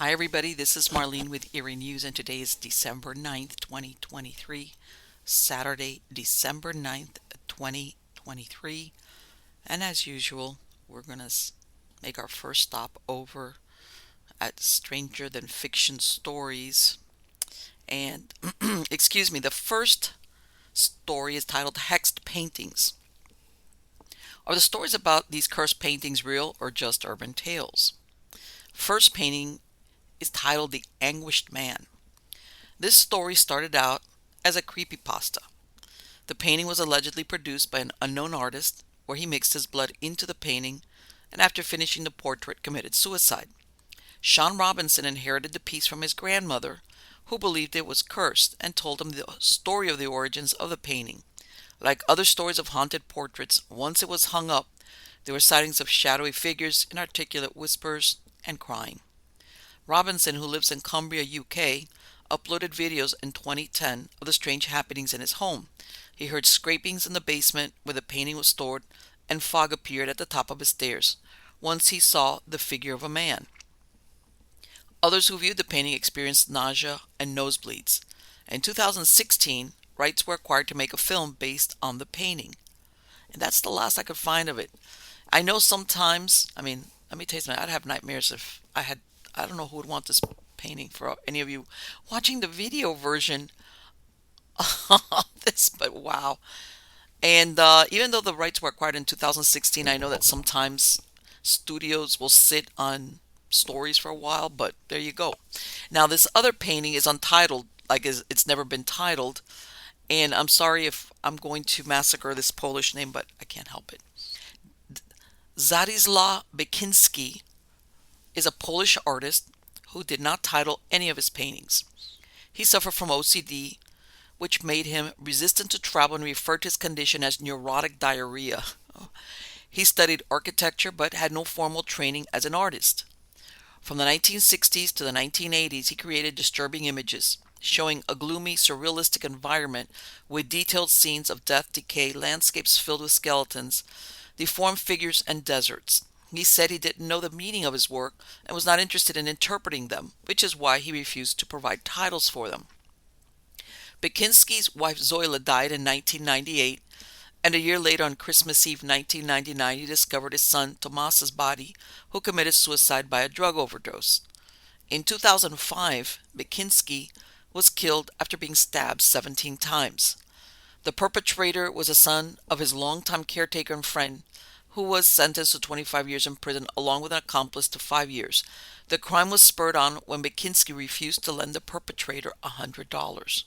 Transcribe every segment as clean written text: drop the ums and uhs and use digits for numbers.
Hi, everybody. This is Marlene with Eerie News, and today is December 9th, 2023, Saturday, December 9th, 2023. And as usual, we're going to make our first stop over at Stranger Than Fiction Stories. And, excuse me, the first story is titled Hexed Paintings. Are the stories about these cursed paintings real or just urban tales? First painting is titled The Anguished Man. This story started out as a creepypasta. The painting was allegedly produced by an unknown artist, where he mixed his blood into the painting and after finishing the portrait committed suicide. Sean Robinson inherited the piece from his grandmother, who believed it was cursed, and told him the story of the origins of the painting. Like other stories of haunted portraits, once it was hung up, there were sightings of shadowy figures, inarticulate whispers, and crying. Robinson, who lives in Cumbria, UK, uploaded videos in 2010 of the strange happenings in his home. He heard scrapings in the basement where the painting was stored, and fog appeared at the top of his stairs. Once he saw the figure of a man. Others who viewed the painting experienced nausea and nosebleeds. In 2016, rights were acquired to make a film based on the painting. And that's the last I could find of it. I know sometimes, let me tell you something, I'd have nightmares if I don't know who would want this painting for any of you watching the video version of this, but wow. And even though the rights were acquired in 2016, I know that sometimes studios will sit on stories for a while, but there you go. Now, this other painting is untitled, it's never been titled, and I'm sorry if I'm going to massacre this Polish name, but I can't help it. Zadyslaw Bekinski is a Polish artist who did not title any of his paintings. He suffered from OCD, which made him resistant to travel, and referred to his condition as neurotic diarrhea. He studied architecture but had no formal training as an artist. From the 1960s to the 1980s, he created disturbing images, showing a gloomy, surrealistic environment with detailed scenes of death, decay, landscapes filled with skeletons, deformed figures, and deserts. He said he didn't know the meaning of his work and was not interested in interpreting them, which is why he refused to provide titles for them. Bekinski's wife Zoila died in 1998, and a year later, on Christmas Eve 1999, he discovered his son Tomas's body, who committed suicide by a drug overdose. In 2005, Bekinski was killed after being stabbed 17 times. The perpetrator was a son of his longtime caretaker and friend, who was sentenced to 25 years in prison along with an accomplice to 5 years. The crime was spurred on when Bekinski refused to lend the perpetrator $100.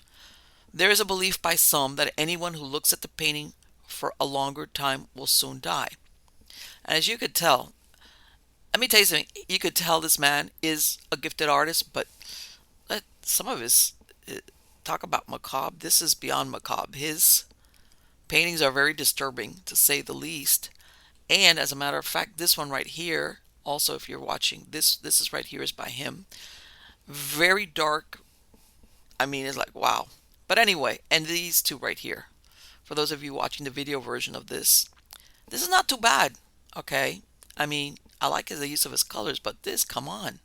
There is a belief by some that anyone who looks at the painting for a longer time will soon die. And as you could tell, let me tell you something, you could tell this man is a gifted artist, but some of his, talk about macabre, this is beyond macabre. His paintings are very disturbing, to say the least. And as a matter of fact, this one right here, also if you're watching, this is right here is by him. Very dark. It's like, wow. But anyway, and these two right here, for those of you watching the video version of this is not too bad, okay? I like the use of his colors, but this, come on.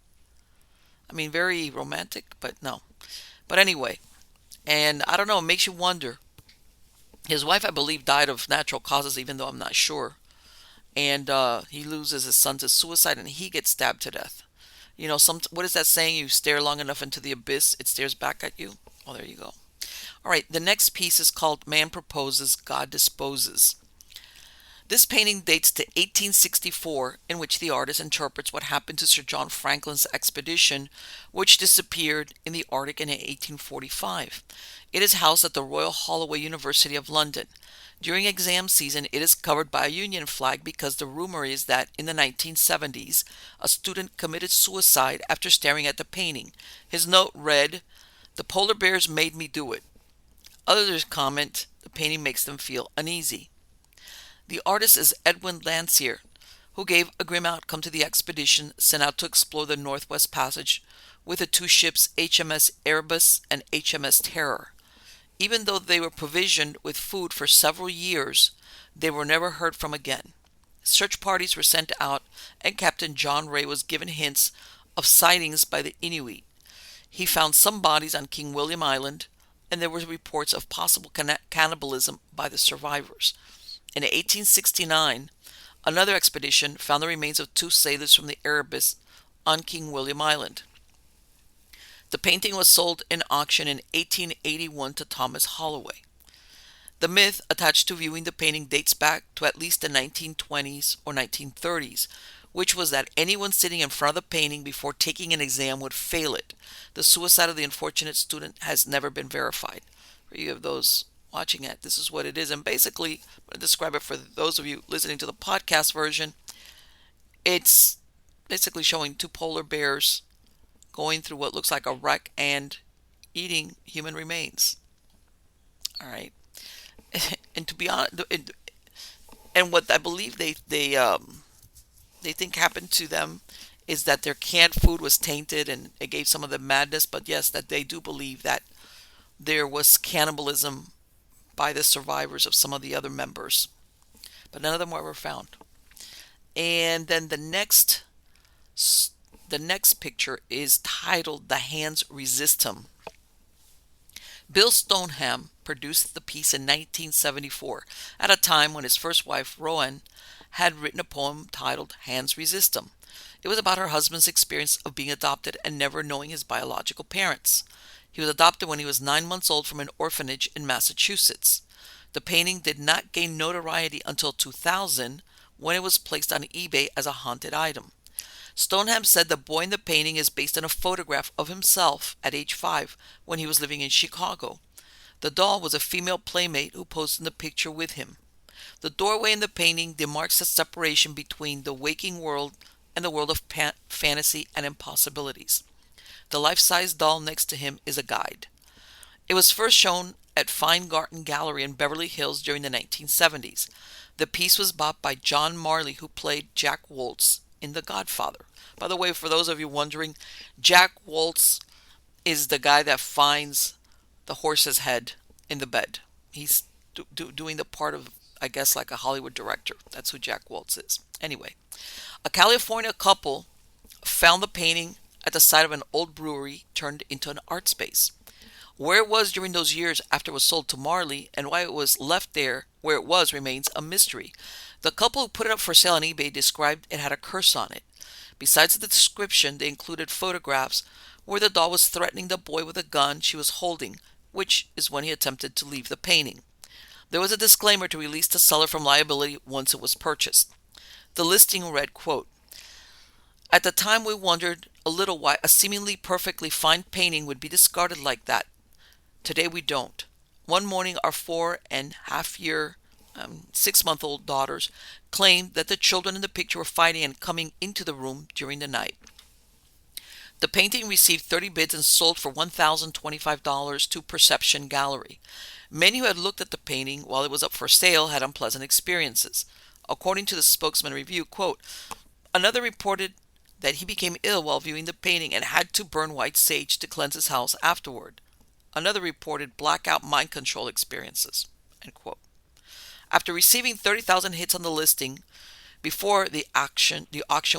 Very romantic, but no. But anyway, and I don't know, it makes you wonder. His wife, I believe, died of natural causes, even though I'm not sure. And he loses his son to suicide, and he gets stabbed to death. What is that saying? You stare long enough into the abyss, it stares back at you. Oh, there you go. All right, the next piece is called Man Proposes, God Disposes. This painting dates to 1864, in which the artist interprets what happened to Sir John Franklin's expedition, which disappeared in the Arctic in 1845. It is housed at the Royal Holloway University of London. During exam season, it is covered by a Union flag because the rumor is that in the 1970s, a student committed suicide after staring at the painting. His note read, "The polar bears made me do it." Others comment the painting makes them feel uneasy. The artist is Edwin Landseer, who gave a grim outcome to the expedition sent out to explore the Northwest Passage with the two ships HMS Erebus and HMS Terror. Even though they were provisioned with food for several years, they were never heard from again. Search parties were sent out, and Captain John Ray was given hints of sightings by the Inuit. He found some bodies on King William Island, and there were reports of possible cannibalism by the survivors. In 1869, another expedition found the remains of two sailors from the Erebus on King William Island. The painting was sold in auction in 1881 to Thomas Holloway. The myth attached to viewing the painting dates back to at least the 1920s or 1930s, which was that anyone sitting in front of the painting before taking an exam would fail it. The suicide of the unfortunate student has never been verified. For you of those watching it, this is what it is. And basically, I'm going to describe it for those of you listening to the podcast version. It's basically showing two polar bears going through what looks like a wreck and eating human remains. All right. And to be honest, and what I believe they think happened to them is that their canned food was tainted and it gave some of the madness. But yes, that they do believe that there was cannibalism by the survivors of some of the other members, but none of them were ever found. And then the next picture is titled "The Hands Resist Him." Bill Stoneham produced the piece in 1974, at a time when his first wife, Rowan, had written a poem titled "Hands Resist Him." It was about her husband's experience of being adopted and never knowing his biological parents. He was adopted when he was 9 months old from an orphanage in Massachusetts. The painting did not gain notoriety until 2000, when it was placed on eBay as a haunted item. Stoneham said the boy in the painting is based on a photograph of himself at age 5 when he was living in Chicago. The doll was a female playmate who posed in the picture with him. The doorway in the painting demarks the separation between the waking world and the world of fantasy and impossibilities. The life-size doll next to him is a guide. It was first shown at Feingarten Gallery in Beverly Hills during the 1970s. The piece was bought by John Marley, who played Jack Woltz in The Godfather. By the way, for those of you wondering, Jack Woltz is the guy that finds the horse's head in the bed. He's doing the part of, I guess, like a Hollywood director. That's who Jack Woltz is. Anyway, a California couple found the painting at the site of an old brewery turned into an art space. Where it was during those years after it was sold to Marley and why it was left there where it was remains a mystery. The couple who put it up for sale on eBay described it had a curse on it. Besides the description, they included photographs where the doll was threatening the boy with a gun she was holding, which is when he attempted to leave the painting. There was a disclaimer to release the seller from liability once it was purchased. The listing read, quote, "At the time we wondered a little why a seemingly perfectly fine painting would be discarded like that. Today we don't. One morning our 4.5-year, 6-month-old daughters claimed that the children in the picture were fighting and coming into the room during the night." The painting received 30 bids and sold for $1,025 to Perception Gallery. Many who had looked at the painting while it was up for sale had unpleasant experiences. According to the spokesman review, quote, "Another reported that he became ill while viewing the painting and had to burn white sage to cleanse his house afterward. Another reported blackout mind control experiences." End quote. After receiving 30,000 hits on the listing, before the auction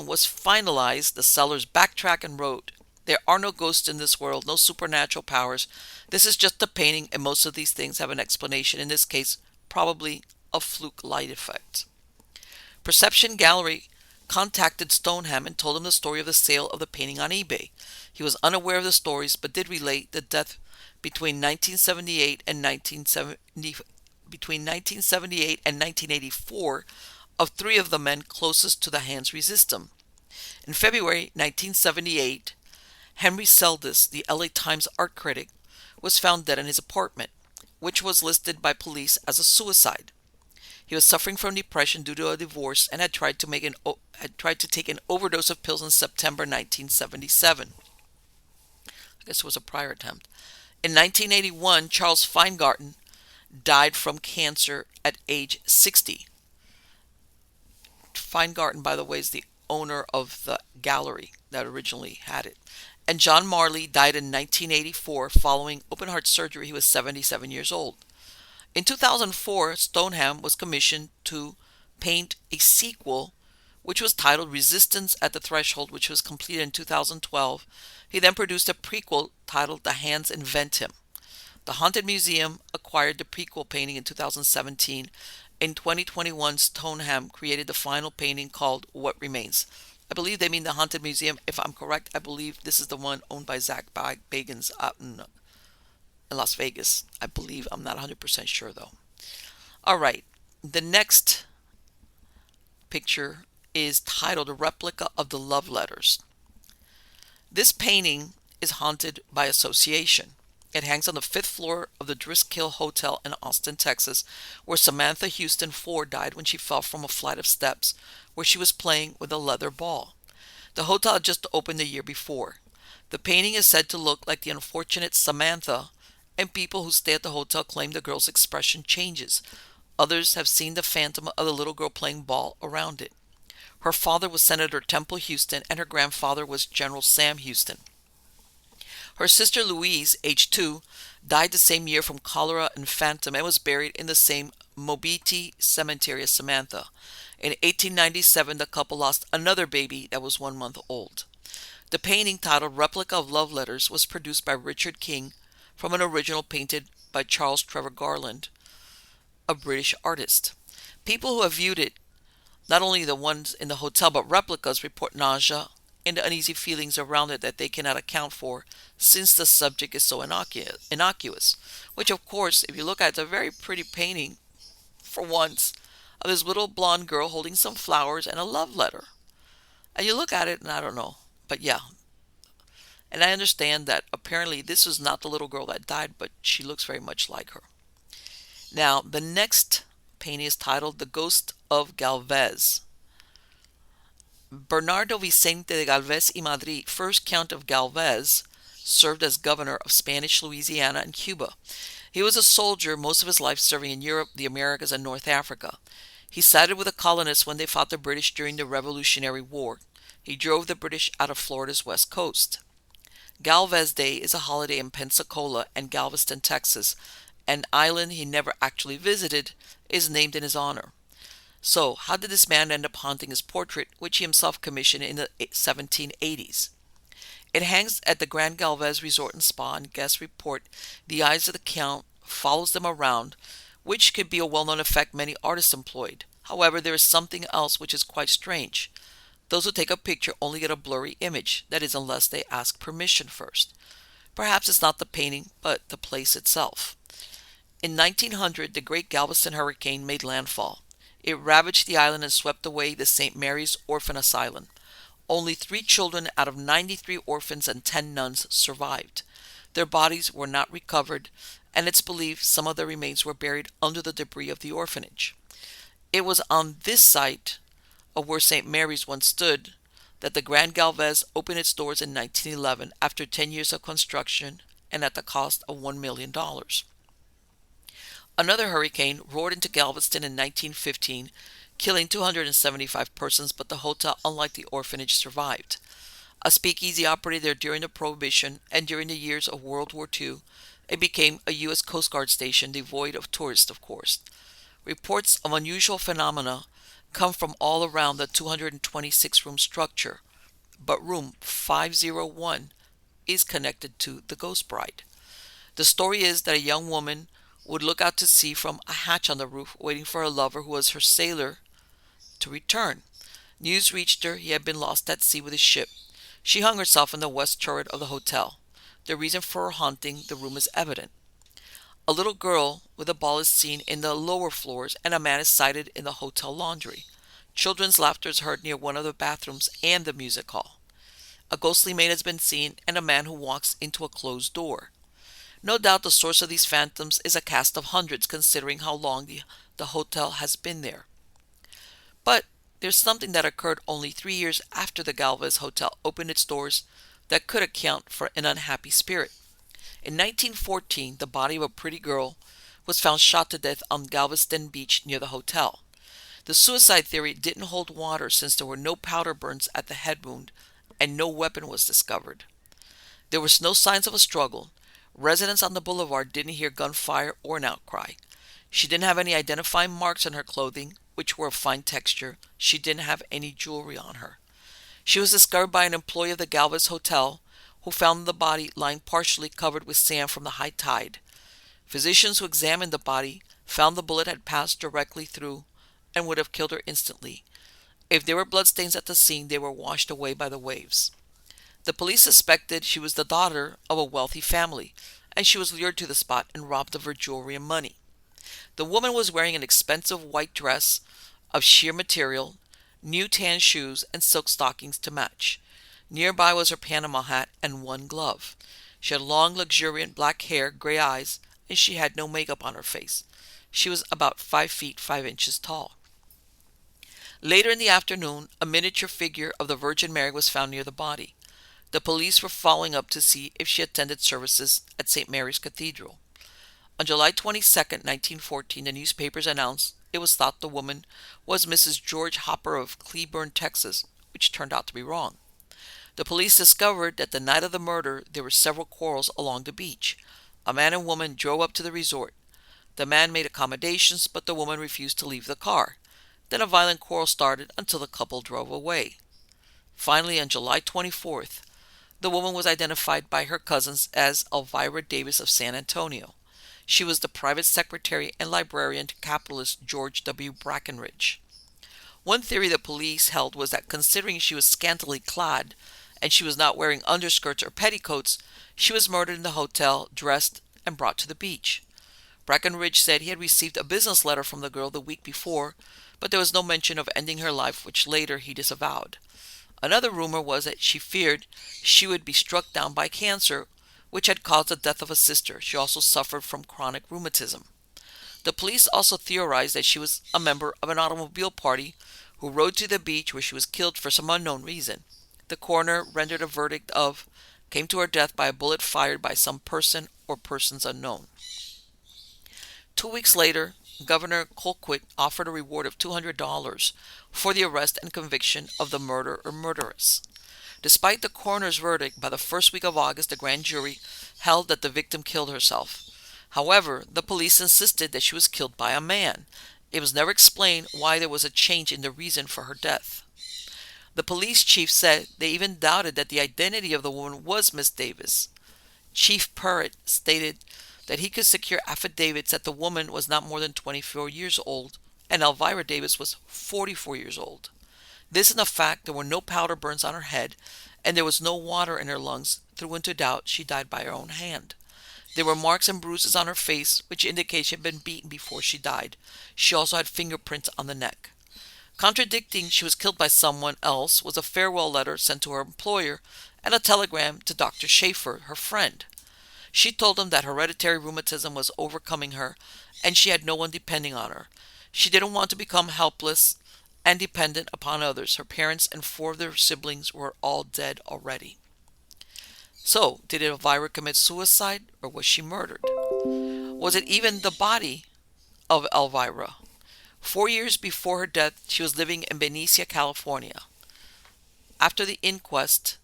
was finalized, the sellers backtracked and wrote, "There are no ghosts in this world, no supernatural powers. This is just a painting, and most of these things have an explanation. In this case, probably a fluke light effect." Perception Gallery contacted Stoneham and told him the story of the sale of the painting on eBay. He was unaware of the stories, but did relate the death between 1978 and 1984 of 3 of the men closest to the Hands Resist Him. In February 1978, Henry Seldis, the LA Times art critic, was found dead in his apartment, which was listed by police as a suicide. He was suffering from depression due to a divorce and had tried to take an overdose of pills in September 1977. I guess it was a prior attempt. In 1981, Charles Feingarten died from cancer at age 60. Feingarten, by the way, is the owner of the gallery that originally had it. And John Marley died in 1984 following open heart surgery. He was 77 years old. In 2004, Stoneham was commissioned to paint a sequel which was titled Resistance at the Threshold, which was completed in 2012. He then produced a prequel titled The Hands Invent Him. The Haunted Museum acquired the prequel painting in 2017. In 2021, Stoneham created the final painting called What Remains. I believe they mean the Haunted Museum. If I'm correct, I believe this is the one owned by Zach Bagans out in Las Vegas. I believe. I'm not 100% sure, though. All right. The next picture is titled A Replica of the Love Letters. This painting is haunted by association. It hangs on the 5th floor of the Driskill Hotel in Austin, Texas, where Samantha Houston Ford died when she fell from a flight of steps where she was playing with a leather ball. The hotel had just opened the year before. The painting is said to look like the unfortunate Samantha, and people who stay at the hotel claim the girl's expression changes. Others have seen the phantom of the little girl playing ball around it. Her father was Senator Temple Houston, and her grandfather was General Sam Houston. Her sister Louise, age 2, died the same year from cholera and phantom and was buried in the same Mobiti cemetery as Samantha. In 1897, the couple lost another baby that was 1 month old. The painting, titled Replica of Love Letters, was produced by Richard King from an original painted by Charles Trevor Garland, a British artist. People who have viewed it, not only the ones in the hotel but replicas, report nausea and the uneasy feelings around it that they cannot account for since the subject is so innocuous. Which, of course, if you look at it, it's a very pretty painting, for once, of this little blonde girl holding some flowers and a love letter. And you look at it and I don't know, but yeah. And I understand that apparently this was not the little girl that died, but she looks very much like her. Now, the next painting is titled The Ghost of Galvez. Bernardo Vicente de Galvez y Madrid, 1st Count of Galvez, served as governor of Spanish Louisiana and Cuba. He was a soldier, most of his life serving in Europe, the Americas, and North Africa. He sided with the colonists when they fought the British during the Revolutionary War. He drove the British out of Florida's west coast. Galvez Day is a holiday in Pensacola and Galveston, Texas. An island he never actually visited is named in his honor. So, how did this man end up haunting his portrait, which he himself commissioned in the 1780s? It hangs at the Grand Galvez Resort and Spa, and guests report the eyes of the Count follows them around, which could be a well-known effect many artists employed. However, there is something else which is quite strange. Those who take a picture only get a blurry image, that is, unless they ask permission first. Perhaps it's not the painting, but the place itself. In 1900, the Great Galveston Hurricane made landfall. It ravaged the island and swept away the St. Mary's Orphan Asylum. Only 3 children out of 93 orphans and 10 nuns survived. Their bodies were not recovered, and it's believed some of their remains were buried under the debris of the orphanage. It was on this site of where St. Mary's once stood that the Grand Galvez opened its doors in 1911 after 10 years of construction and at the cost of $1 million. Another hurricane roared into Galveston in 1915, killing 275 persons, but the hotel, unlike the orphanage, survived. A speakeasy operated there during the Prohibition, and during the years of World War II, it became a U.S. Coast Guard station, devoid of tourists, of course. Reports of unusual phenomena come from all around the 226-room structure, but room 501 is connected to the Ghost Bride. The story is that a young woman would look out to sea from a hatch on the roof, waiting for her lover, who was her sailor, to return. News reached her he had been lost at sea with his ship. She hung herself in the west turret of the hotel. The reason for her haunting the room is evident. A little girl with a ball is seen in the lower floors, and a man is sighted in the hotel laundry. Children's laughter is heard near one of the bathrooms and the music hall. A ghostly maid has been seen, and a man who walks into a closed door. No doubt the source of these phantoms is a cast of hundreds, considering how long the hotel has been there. But there's something that occurred only 3 years after the Galvez Hotel opened its doors that could account for an unhappy spirit. In 1914, the body of a pretty girl was found shot to death on Galveston Beach near the hotel. The suicide theory didn't hold water since there were no powder burns at the head wound and no weapon was discovered. There was no signs of a struggle. Residents on the boulevard didn't hear gunfire or an outcry. She didn't have any identifying marks on her clothing which were of fine texture. She didn't have any jewelry on her. She was discovered by an employee of the Galvez Hotel, who found the body lying partially covered with sand from the high tide. Physicians who examined the body found the bullet had passed directly through and would have killed her instantly. If there were bloodstains at the scene, they were washed away by the waves. The police suspected she was the daughter of a wealthy family, and she was lured to the spot and robbed of her jewelry and money. The woman was wearing an expensive white dress of sheer material, new tan shoes, and silk stockings to match. Nearby was her Panama hat and one glove. She had long, luxuriant black hair, gray eyes, and she had no makeup on her face. She was about 5 feet 5 inches tall. Later in the afternoon, a miniature figure of the Virgin Mary was found near the body. The police were following up to see if she attended services at St. Mary's Cathedral. On July 22, 1914, the newspapers announced it was thought the woman was Mrs. George Hopper of Cleburne, Texas, which turned out to be wrong. The police discovered that the night of the murder there were several quarrels along the beach. A man and woman drove up to the resort. The man made accommodations, but the woman refused to leave the car. Then a violent quarrel started until the couple drove away. Finally, on July 24th, the woman was identified by her cousins as Elvira Davis of San Antonio. She was the private secretary and librarian to capitalist George W. Brackenridge. One theory the police held was that considering she was scantily clad and she was not wearing underskirts or petticoats, she was murdered in the hotel, dressed, and brought to the beach. Brackenridge said he had received a business letter from the girl the week before, but there was no mention of ending her life, which later he disavowed. Another rumor was that she feared she would be struck down by cancer, which had caused the death of a sister. She also suffered from chronic rheumatism. The police also theorized that she was a member of an automobile party who rode to the beach where she was killed for some unknown reason. The coroner rendered a verdict of came to her death by a bullet fired by some person or persons unknown. 2 weeks later, Governor Colquitt offered a reward of $200 for the arrest and conviction of the murderer or murderess. Despite the coroner's verdict, by the first week of August, the grand jury held that the victim killed herself. However, the police insisted that she was killed by a man. It was never explained why there was a change in the reason for her death. The police chief said they even doubted that the identity of the woman was Miss Davis. Chief Purritt stated that he could secure affidavits that the woman was not more than 24 years old and Elvira Davis was 44 years old. This and the fact there were no powder burns on her head and there was no water in her lungs threw into doubt she died by her own hand. There were marks and bruises on her face, which indicate she had been beaten before she died. She also had fingerprints on the neck. Contradicting she was killed by someone else was a farewell letter sent to her employer and a telegram to Dr. Schaefer, her friend. She told him that hereditary rheumatism was overcoming her and she had no one depending on her. She didn't want to become helpless and dependent upon others. Her parents and 4 of their siblings were all dead already. So, did Elvira commit suicide or was she murdered? Was it even the body of Elvira? 4 years before her death, she was living in Benicia, California. After the inquest,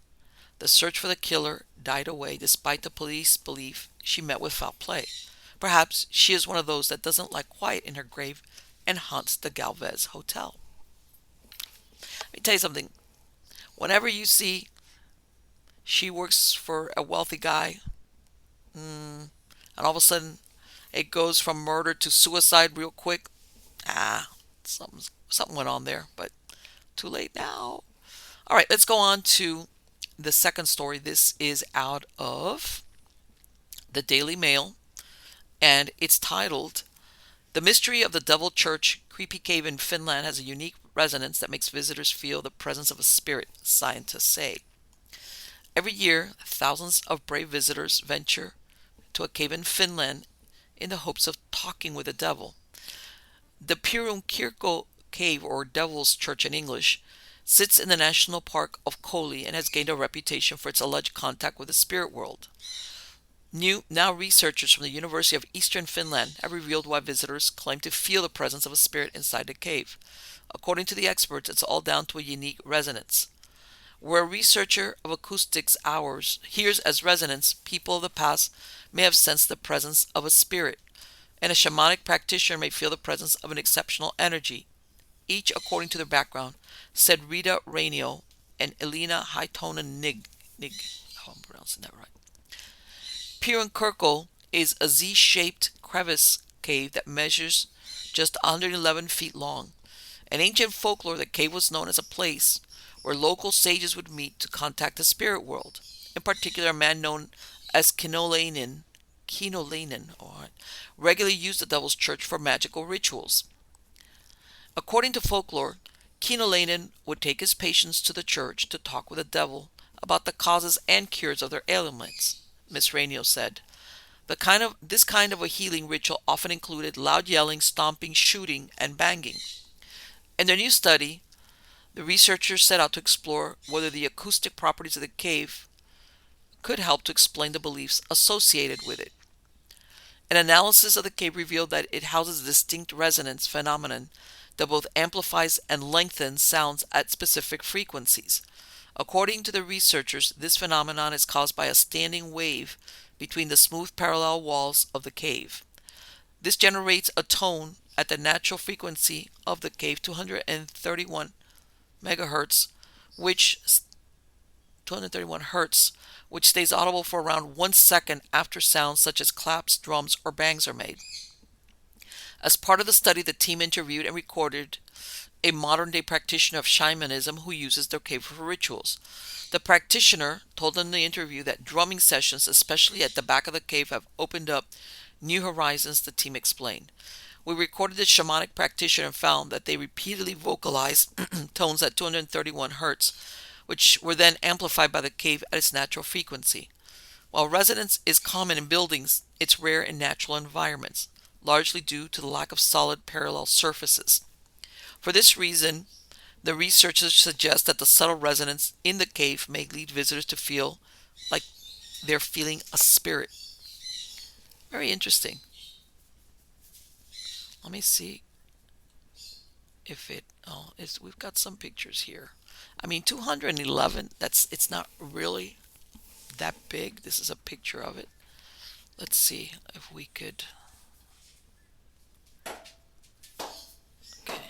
the search for the killer died away despite the police belief she met with foul play. Perhaps she is one of those that doesn't like quiet in her grave and haunts the Galvez Hotel. Let me tell you something. Whenever you see she works for a wealthy guy, and all of a sudden it goes from murder to suicide real quick, something went on there, but too late now. All right, let's go on to the second story. This is out of the Daily Mail, and it's titled, "The Mystery of the Devil Church Creepy Cave in Finland has a unique resonance that makes visitors feel the presence of a spirit, scientists say." Every year, thousands of brave visitors venture to a cave in Finland in the hopes of talking with the devil. The Pirunkirkko Cave, or Devil's Church in English, sits in the national park of Koli and has gained a reputation for its alleged contact with the spirit world. Now researchers from the University of Eastern Finland have revealed why visitors claim to feel the presence of a spirit inside the cave. According to the experts, it's all down to a unique resonance. Where a researcher of acoustics hears as resonance, people of the past may have sensed the presence of a spirit, and a shamanic practitioner may feel the presence of an exceptional energy. each according to their background, said Rita Rainio and Elena Hightonen Nig. Oh, I'm pronouncing that right. Pirunkirkle is a Z-shaped crevice cave that measures just 111 feet long. In ancient folklore, the cave was known as a place where local sages would meet to contact the spirit world. In particular, a man known as Kinolainen, regularly used the Devil's Church for magical rituals. According to folklore, Kinolainen would take his patients to the church to talk with the devil about the causes and cures of their ailments. Miss Rainio said, this kind of a healing ritual often included loud yelling, stomping, shooting, and banging. In their new study, the researchers set out to explore whether the acoustic properties of the cave could help to explain the beliefs associated with it. An analysis of the cave revealed that it houses a distinct resonance phenomenon that both amplifies and lengthens sounds at specific frequencies. According to the researchers, this phenomenon is caused by a standing wave between the smooth parallel walls of the cave. This generates a tone at the natural frequency of the cave, 231 megahertz, which 231 hertz, which stays audible for around 1 second after sounds such as claps, drums, or bangs are made. As part of the study, the team interviewed and recorded a modern-day practitioner of shamanism who uses their cave for rituals. The practitioner told in the interview that drumming sessions, especially at the back of the cave, have opened up new horizons, the team explained. We recorded the shamanic practitioner and found that they repeatedly vocalized tones at 231 hertz, which were then amplified by the cave at its natural frequency. While resonance is common in buildings, it's rare in natural environments, largely due to the lack of solid parallel surfaces. For this reason, the researchers suggest that the subtle resonance in the cave may lead visitors to feel like they're feeling a spirit. Very interesting. Let me see if we've got some pictures here. I mean, 211, it's not really that big. This is a picture of it. Let's see if we could. Okay.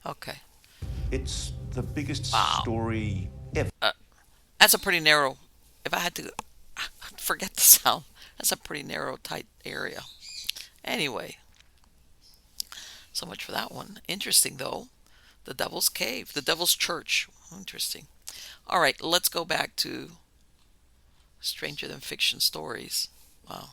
Okay. It's the biggest story ever. That's a pretty narrow. If I had to forget the sound, that's a pretty narrow, tight area. Anyway, so much for that one. Interesting, though. The Devil's Cave, the Devil's Church. Interesting. All right, let's go back to Stranger Than Fiction stories. Wow.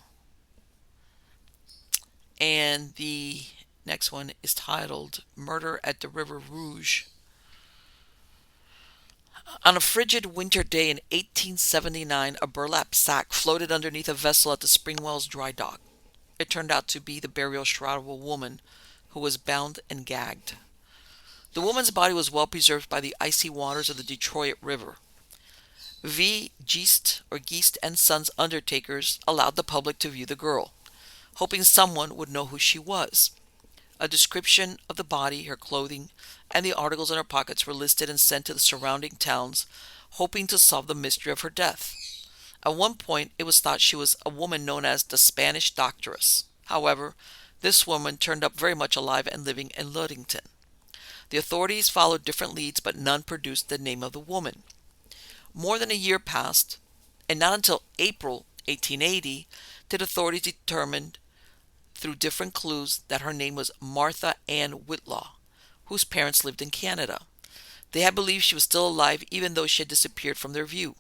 And the next one is titled Murder at the River Rouge. On a frigid winter day in 1879, a burlap sack floated underneath a vessel at the Springwells dry dock. It turned out to be the burial shroud of a woman who was bound and gagged. The woman's body was well preserved by the icy waters of the Detroit River. V. Geist and Sons undertakers allowed the public to view the girl, hoping someone would know who she was. A description of the body, her clothing, and the articles in her pockets were listed and sent to the surrounding towns, hoping to solve the mystery of her death. At one point, it was thought she was a woman known as the Spanish Doctoress. However, this woman turned up very much alive and living in Ludington. The authorities followed different leads, but none produced the name of the woman. More than a year passed, and not until April 1880 did authorities determine through different clues that her name was Martha Ann Whitlaw, whose parents lived in Canada. They had believed she was still alive even though she had disappeared from their view.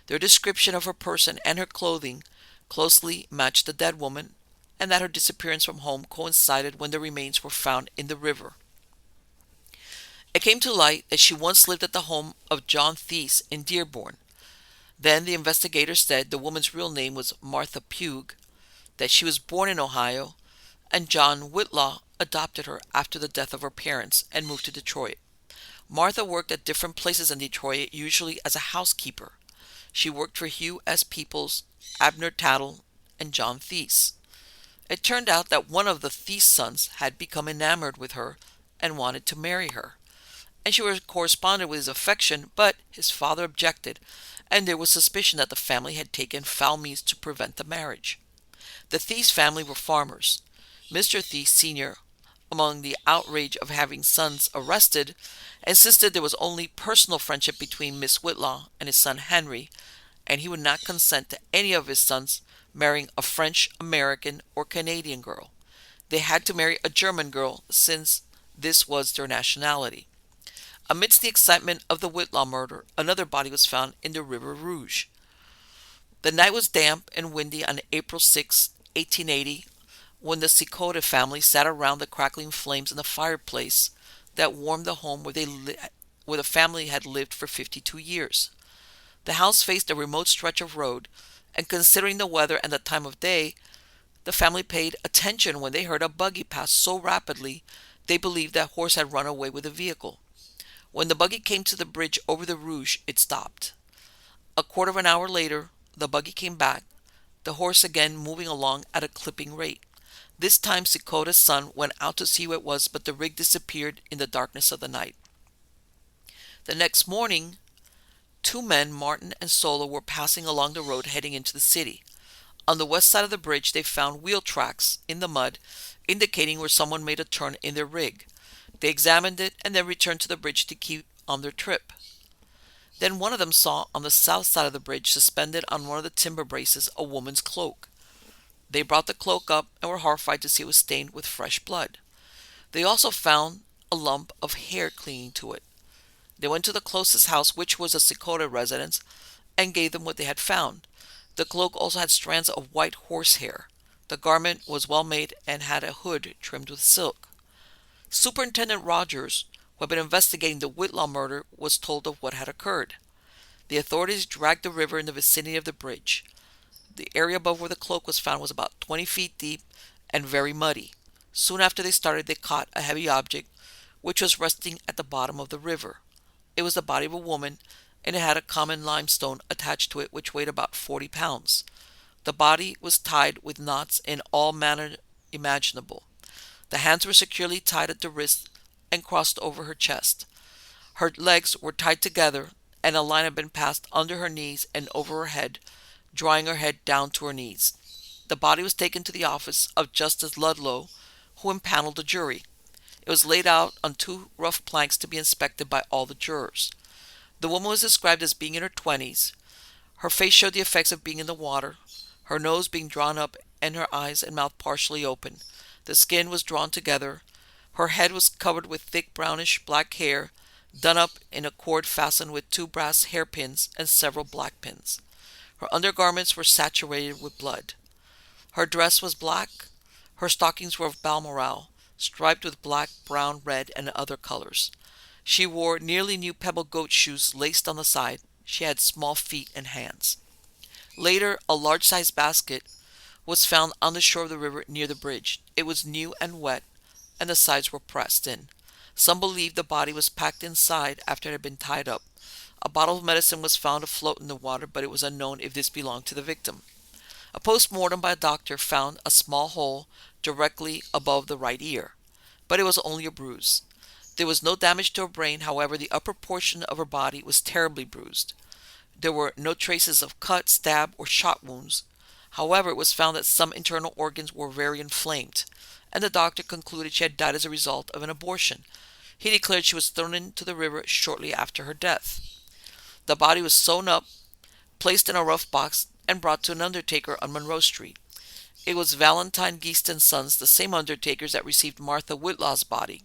Their description of her person and her clothing closely matched the dead woman, and that her disappearance from home coincided when the remains were found in the river. It came to light that she once lived at the home of John Thies in Dearborn. Then the investigators said the woman's real name was Martha Pugh, that she was born in Ohio, and John Whitlaw adopted her after the death of her parents and moved to Detroit. Martha worked at different places in Detroit, usually as a housekeeper. She worked for Hugh S. Peoples, Abner Tattle, and John Thies. It turned out that one of the Thies sons had become enamored with her and wanted to marry her, and she corresponded with his affection, but his father objected, and there was suspicion that the family had taken foul means to prevent the marriage. The Thies family were farmers. Mr. Thies Sr., among the outrage of having sons arrested, insisted there was only personal friendship between Miss Whitlaw and his son Henry, and he would not consent to any of his sons marrying a French, American, or Canadian girl. They had to marry a German girl, since this was their nationality. Amidst the excitement of the Whitlaw murder, another body was found in the River Rouge. The night was damp and windy on April 6, 1880, when the Sutskever family sat around the crackling flames in the fireplace that warmed the home where the family had lived for 52 years. The house faced a remote stretch of road, and considering the weather and the time of day, the family paid attention when they heard a buggy pass so rapidly they believed that horse had run away with the vehicle. When the buggy came to the bridge over the Rouge, it stopped. A quarter of an hour later, the buggy came back, the horse again moving along at a clipping rate. This time Sutskever's son went out to see who it was, but the rig disappeared in the darkness of the night. The next morning, two men, Martin and Solo, were passing along the road heading into the city. On the west side of the bridge, they found wheel tracks in the mud, indicating where someone made a turn in their rig. They examined it and then returned to the bridge to keep on their trip. Then one of them saw on the south side of the bridge, suspended on one of the timber braces, a woman's cloak. They brought the cloak up and were horrified to see it was stained with fresh blood. They also found a lump of hair clinging to it. They went to the closest house, which was a Sutskever residence, and gave them what they had found. The cloak also had strands of white horsehair. The garment was well made and had a hood trimmed with silk. Superintendent Rogers, who had been investigating the Whitlaw murder, was told of what had occurred. The authorities dragged the river in the vicinity of the bridge. The area above where the cloak was found was about 20 feet deep and very muddy. Soon after they started, they caught a heavy object, which was resting at the bottom of the river. It was the body of a woman, and it had a common limestone attached to it, which weighed about 40 pounds. The body was tied with knots in all manner imaginable. The hands were securely tied at the wrists and crossed over her chest. Her legs were tied together, and a line had been passed under her knees and over her head, drawing her head down to her knees. The body was taken to the office of Justice Ludlow, who impaneled the jury. It was laid out on two rough planks to be inspected by all the jurors. The woman was described as being in her 20s. Her face showed the effects of being in the water, her nose being drawn up and her eyes and mouth partially open. The skin was drawn together. Her head was covered with thick brownish black hair, done up in a cord fastened with two brass hairpins and several black pins. Her undergarments were saturated with blood. Her dress was black. Her stockings were of balmoral, striped with black, brown, red, and other colors. She wore nearly new pebble goat shoes laced on the side. She had small feet and hands. Later, a large-sized basket was found on the shore of the river near the bridge. It was new and wet, and the sides were pressed in. Some believed the body was packed inside after it had been tied up. A bottle of medicine was found afloat in the water, but it was unknown if this belonged to the victim. A post-mortem by a doctor found a small hole directly above the right ear, but it was only a bruise. There was no damage to her brain. However, the upper portion of her body was terribly bruised. There were no traces of cut, stab, or shot wounds. However, it was found that some internal organs were very inflamed, and the doctor concluded she had died as a result of an abortion. He declared she was thrown into the river shortly after her death. The body was sewn up, placed in a rough box, and brought to an undertaker on Monroe Street. It was Valentine Geist and Sons, the same undertakers that received Martha Whitlaw's body.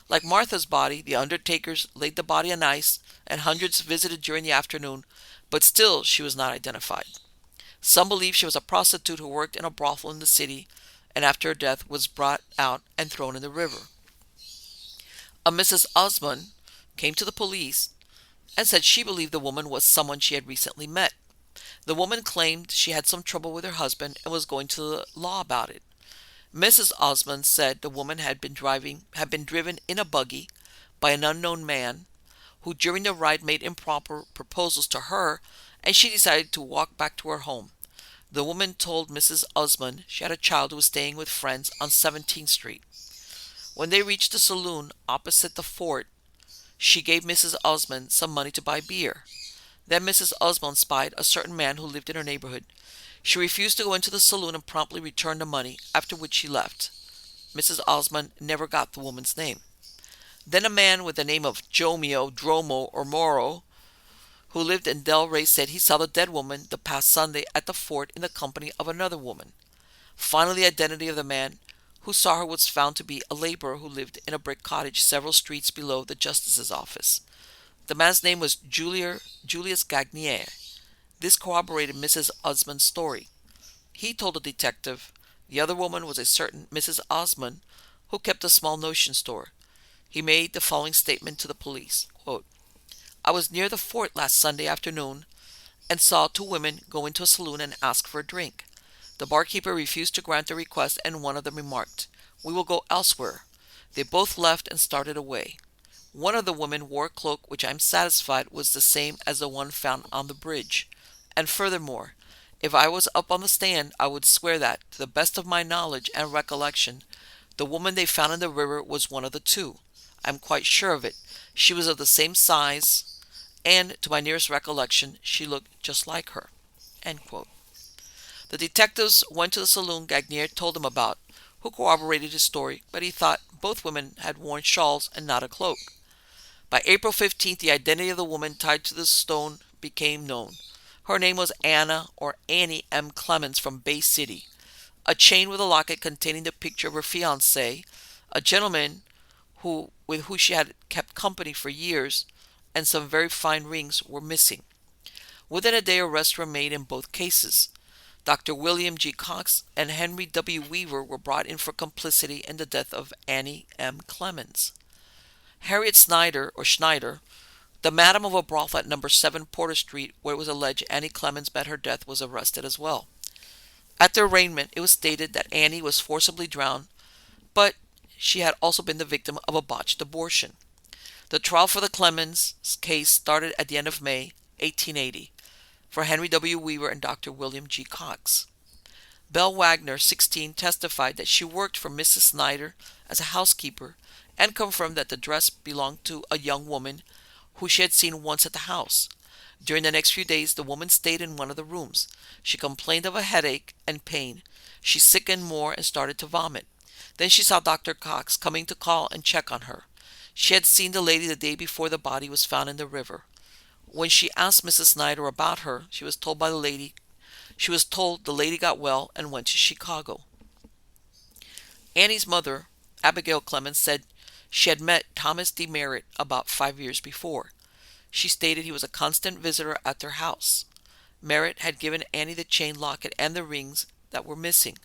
Like Martha's body, the undertakers laid the body on ice, and hundreds visited during the afternoon, but still she was not identified. Some believe she was a prostitute who worked in a brothel in the city, and after her death was brought out and thrown in the river. A Mrs. Osmond came to the police and said she believed the woman was someone she had recently met. The woman claimed she had some trouble with her husband and was going to the law about it. Mrs. Osmond said the woman had been driven in a buggy by an unknown man who during the ride made improper proposals to her, and she decided to walk back to her home. The woman told Mrs. Osmond she had a child who was staying with friends on 17th Street. When they reached the saloon opposite the fort, she gave Mrs. Osmond some money to buy beer. Then Mrs. Osmond spied a certain man who lived in her neighborhood. She refused to go into the saloon and promptly returned the money, after which she left. Mrs. Osmond never got the woman's name. Then a man with the name of Jomio, Dromo, or Moro, who lived in Del Rey, said he saw the dead woman the past Sunday at the fort in the company of another woman. Finally, the identity of the man who saw her was found to be a laborer who lived in a brick cottage several streets below the justice's office. The man's name was Julius Gagnier. This corroborated Mrs. Osmond's story. He told the detective the other woman was a certain Mrs. Osmond who kept a small notion store. He made the following statement to the police, quote, "I was near the fort last Sunday afternoon and saw two women go into a saloon and ask for a drink. The barkeeper refused to grant the request and one of them remarked, 'We will go elsewhere.' They both left and started away. One of the women wore a cloak which I am satisfied was the same as the one found on the bridge. And furthermore, if I was up on the stand, I would swear that, to the best of my knowledge and recollection, the woman they found in the river was one of the two. I am quite sure of it. She was of the same size, and, to my nearest recollection, she looked just like her." End quote. The detectives went to the saloon Gagnier told them about, who corroborated his story, but he thought both women had worn shawls and not a cloak. By April 15th, the identity of the woman tied to the stone became known. Her name was Anna or Annie M. Clemens from Bay City. A chain with a locket containing the picture of her fiancé, a gentleman with who she had kept company for years, and some very fine rings were missing. Within a day, arrests were made in both cases. Dr. William G. Cox and Henry W. Weaver were brought in for complicity in the death of Annie M. Clemens. Harriet Schneider, the madam of a brothel at number 7 Porter Street, where it was alleged Annie Clemens met her death, was arrested as well. At the arraignment, it was stated that Annie was forcibly drowned, but she had also been the victim of a botched abortion. The trial for the Clemens case started at the end of May 1880 for Henry W. Weaver and Dr. William G. Cox. Belle Wagner, 16, testified that she worked for Mrs. Snyder as a housekeeper and confirmed that the dress belonged to a young woman who she had seen once at the house. During the next few days, the woman stayed in one of the rooms. She complained of a headache and pain. She sickened more and started to vomit. Then she saw Dr. Cox coming to call and check on her. She had seen the lady the day before the body was found in the river. When she asked Mrs. Snyder about her, she was told the lady got well and went to Chicago. Annie's mother, Abigail Clemens, said she had met Thomas D. Merritt about 5 years before. She stated he was a constant visitor at their house. Merritt had given Annie the chain locket and the rings that were missing.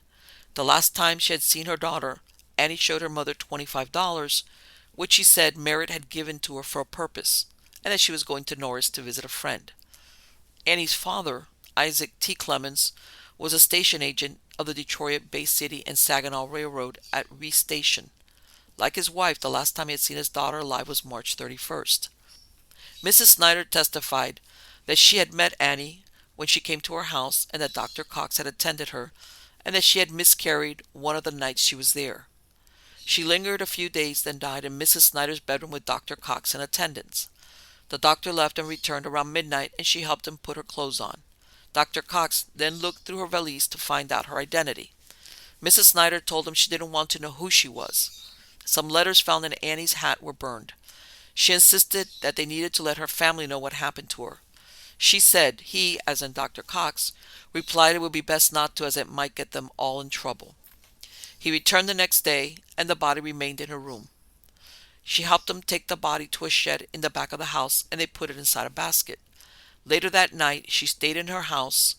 The last time she had seen her daughter, Annie showed her mother $25, which she said Merritt had given to her for a purpose, and that she was going to Norris to visit a friend. Annie's father, Isaac T. Clemens, was a station agent of the Detroit, Bay City, and Saginaw Railroad at Reese Station. Like his wife, the last time he had seen his daughter alive was March 31st. Mrs. Snyder testified that she had met Annie when she came to her house and that Dr. Cox had attended her and that she had miscarried one of the nights she was there. She lingered a few days, then died in Mrs. Snyder's bedroom with Dr. Cox in attendance. The doctor left and returned around midnight, and she helped him put her clothes on. Dr. Cox then looked through her valise to find out her identity. Mrs. Snyder told him she didn't want to know who she was. Some letters found in Annie's hat were burned. She insisted that they needed to let her family know what happened to her. She said he, as in Dr. Cox, replied it would be best not to, as it might get them all in trouble. He returned the next day, and the body remained in her room. She helped him take the body to a shed in the back of the house, and they put it inside a basket. Later that night, she stayed in her house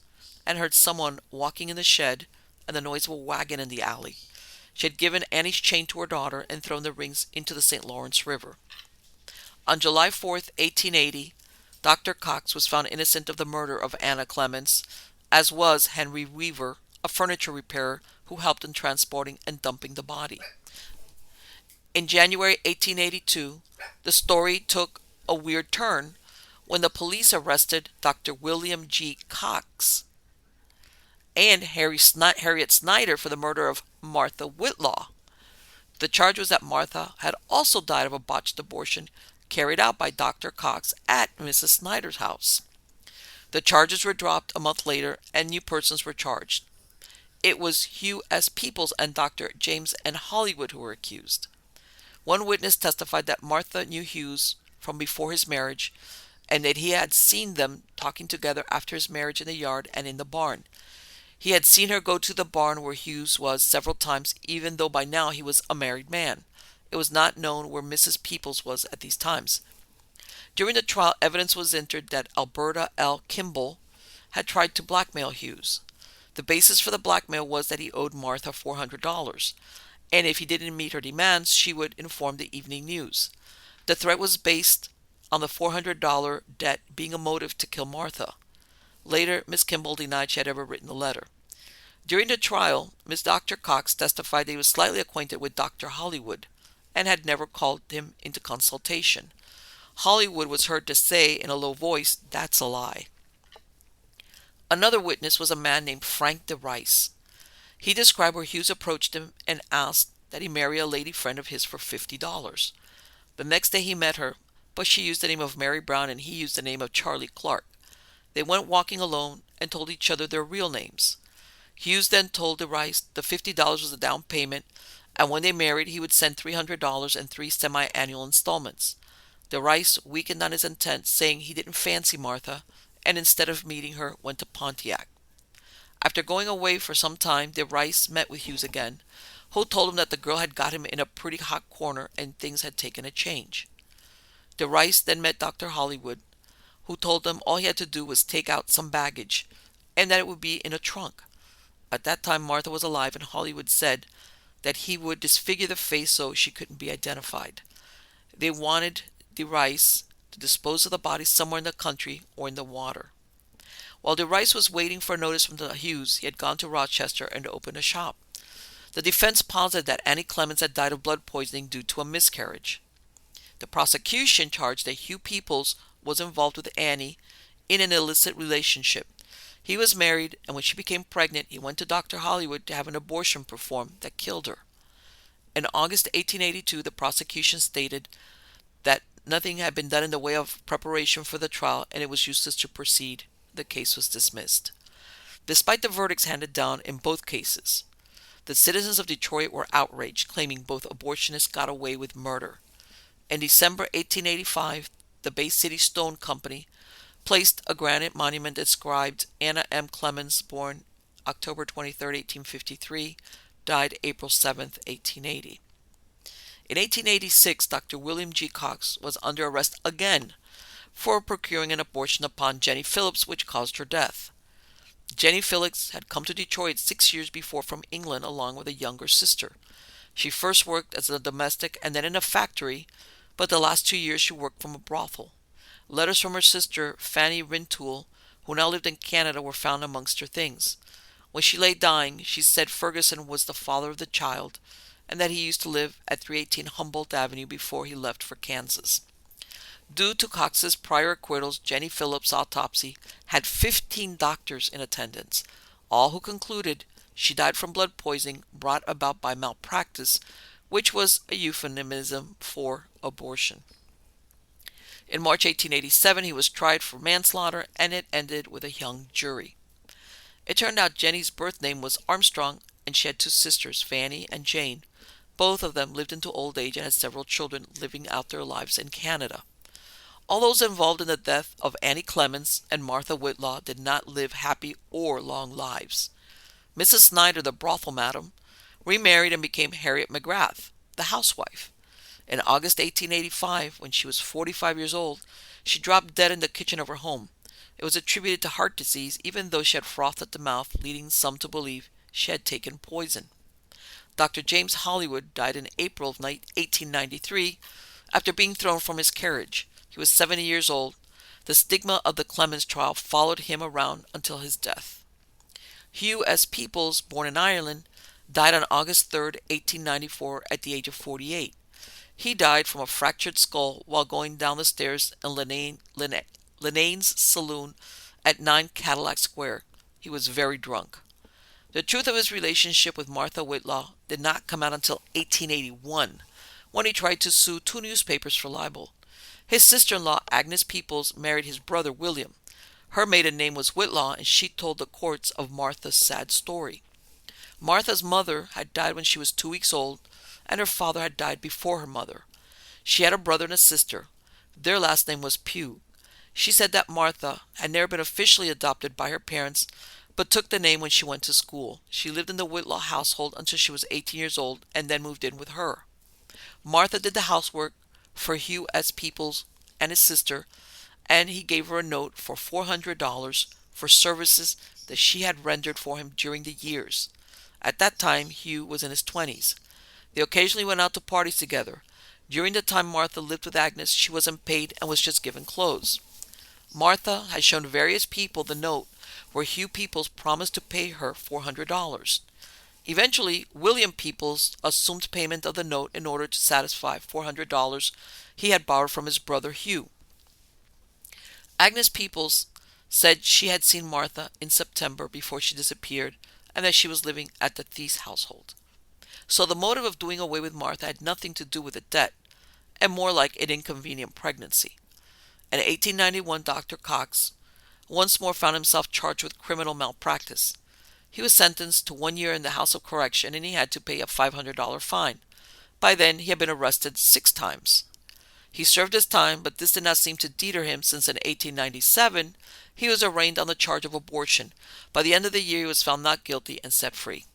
and heard someone walking in the shed and the noise of a wagon in the alley. She had given Annie's chain to her daughter and thrown the rings into the St. Lawrence River. On July 4th, 1880, Dr. Cox was found innocent of the murder of Anna Clemens, as was Henry Weaver, a furniture repairer who helped in transporting and dumping the body. In January 1882, the story took a weird turn when the police arrested Dr. William G. Cox and Harriet Snyder for the murder of Martha Whitlaw. The charge was that Martha had also died of a botched abortion carried out by Dr. Cox at Mrs. Snyder's house. The charges were dropped a month later and new persons were charged. It was Hugh S. Peoples and Dr. James N. Hollywood who were accused. One witness testified that Martha knew Hughes from before his marriage and that he had seen them talking together after his marriage in the yard and in the barn. He had seen her go to the barn where Hughes was several times, even though by now he was a married man. It was not known where Mrs. Peoples was at these times. During the trial, evidence was entered that Alberta L. Kimball had tried to blackmail Hughes. The basis for the blackmail was that he owed Martha $400, and if he didn't meet her demands, she would inform the Evening News. The threat was based on the $400 debt being a motive to kill Martha. Later, Miss Kimball denied she had ever written the letter. During the trial, Miss Dr. Cox testified that he was slightly acquainted with Dr. Hollywood and had never called him into consultation. Hollywood was heard to say in a low voice, "That's a lie." Another witness was a man named Frank DeRice. He described where Hughes approached him and asked that he marry a lady friend of his for $50. The next day he met her, but she used the name of Mary Brown and he used the name of Charlie Clark. They went walking alone and told each other their real names. Hughes then told DeRice the $50 was the down payment, and when they married he would send $300 in 3 semi-annual installments. DeRice weakened on his intent, saying he didn't fancy Martha, and instead of meeting her, went to Pontiac. After going away for some time, DeRice met with Hughes again, who told him that the girl had got him in a pretty hot corner and things had taken a change. DeRice then met Dr. Hollywood, who told him all he had to do was take out some baggage, and that it would be in a trunk. At that time, Martha was alive, and Hollywood said that he would disfigure the face so she couldn't be identified. They wanted DeRice to dispose of the body somewhere in the country or in the water. While DeRice was waiting for a notice from the Hughes, he had gone to Rochester and opened a shop. The defense posited that Annie Clemens had died of blood poisoning due to a miscarriage. The prosecution charged that Hugh Peoples was involved with Annie in an illicit relationship. He was married, and when she became pregnant, he went to Dr. Hollywood to have an abortion performed that killed her. In August 1882, the prosecution stated that nothing had been done in the way of preparation for the trial, and it was useless to proceed. The case was dismissed. Despite the verdicts handed down in both cases, the citizens of Detroit were outraged, claiming both abortionists got away with murder. In December 1885, the Bay City Stone Company placed a granite monument inscribed Anna M. Clemens, born October 23, 1853, died April 7, 1880. In 1886, Dr. William G. Cox was under arrest again for procuring an abortion upon Jenny Phillips, which caused her death. Jenny Phillips had come to Detroit 6 years before from England along with a younger sister. She first worked as a domestic and then in a factory, but the last 2 years she worked from a brothel. Letters from her sister, Fanny Rintoul, who now lived in Canada, were found amongst her things. When she lay dying, she said Ferguson was the father of the child, and that he used to live at 318 Humboldt Avenue before he left for Kansas. Due to Cox's prior acquittals, Jenny Phillips' autopsy had 15 doctors in attendance, all who concluded she died from blood poisoning brought about by malpractice, which was a euphemism for abortion. In March 1887, he was tried for manslaughter, and it ended with a hung jury. It turned out Jenny's birth name was Armstrong, and she had 2 sisters, Fanny and Jane. Both of them lived into old age and had several children living out their lives in Canada. All those involved in the death of Annie Clemens and Martha Whitlaw did not live happy or long lives. Mrs. Snyder, the brothel madam, remarried and became Harriet McGrath, the housewife. In August 1885, when she was 45 years old, she dropped dead in the kitchen of her home. It was attributed to heart disease, even though she had froth at the mouth, leading some to believe she had taken poison. Dr. James Hollywood died in April of 1893 after being thrown from his carriage. He was 70 years old. The stigma of the Clemens trial followed him around until his death. Hugh S. Peoples, born in Ireland, died on August 3, 1894, at the age of 48. He died from a fractured skull while going down the stairs in Linane's saloon at 9 Cadillac Square. He was very drunk. The truth of his relationship with Martha Whitlaw did not come out until 1881, when he tried to sue two newspapers for libel. His sister-in-law, Agnes Peoples, married his brother, William. Her maiden name was Whitlaw, and she told the courts of Martha's sad story. Martha's mother had died when she was 2 weeks old, and her father had died before her mother. She had a brother and a sister. Their last name was Pugh. She said that Martha had never been officially adopted by her parents, but took the name when she went to school. She lived in the Whitlaw household until she was 18 years old and then moved in with her. Martha did the housework for Hugh S. Peoples and his sister, and he gave her a note for $400 for services that she had rendered for him during the years. At that time, Hugh was in his 20s. They occasionally went out to parties together. During the time Martha lived with Agnes, she wasn't paid and was just given clothes. Martha had shown various people the note where Hugh Peoples promised to pay her $400. Eventually, William Peoples assumed payment of the note in order to satisfy $400 he had borrowed from his brother Hugh. Agnes Peoples said she had seen Martha in September before she disappeared and that she was living at the Thies household. So the motive of doing away with Martha had nothing to do with the debt, and more like an inconvenient pregnancy. In 1891, Dr. Cox once more found himself charged with criminal malpractice. He was sentenced to 1 year in the House of Correction, and he had to pay a $500 fine. By then, he had been arrested 6 times. He served his time, but this did not seem to deter him, since in 1897 he was arraigned on the charge of abortion. By the end of the year, he was found not guilty and set free.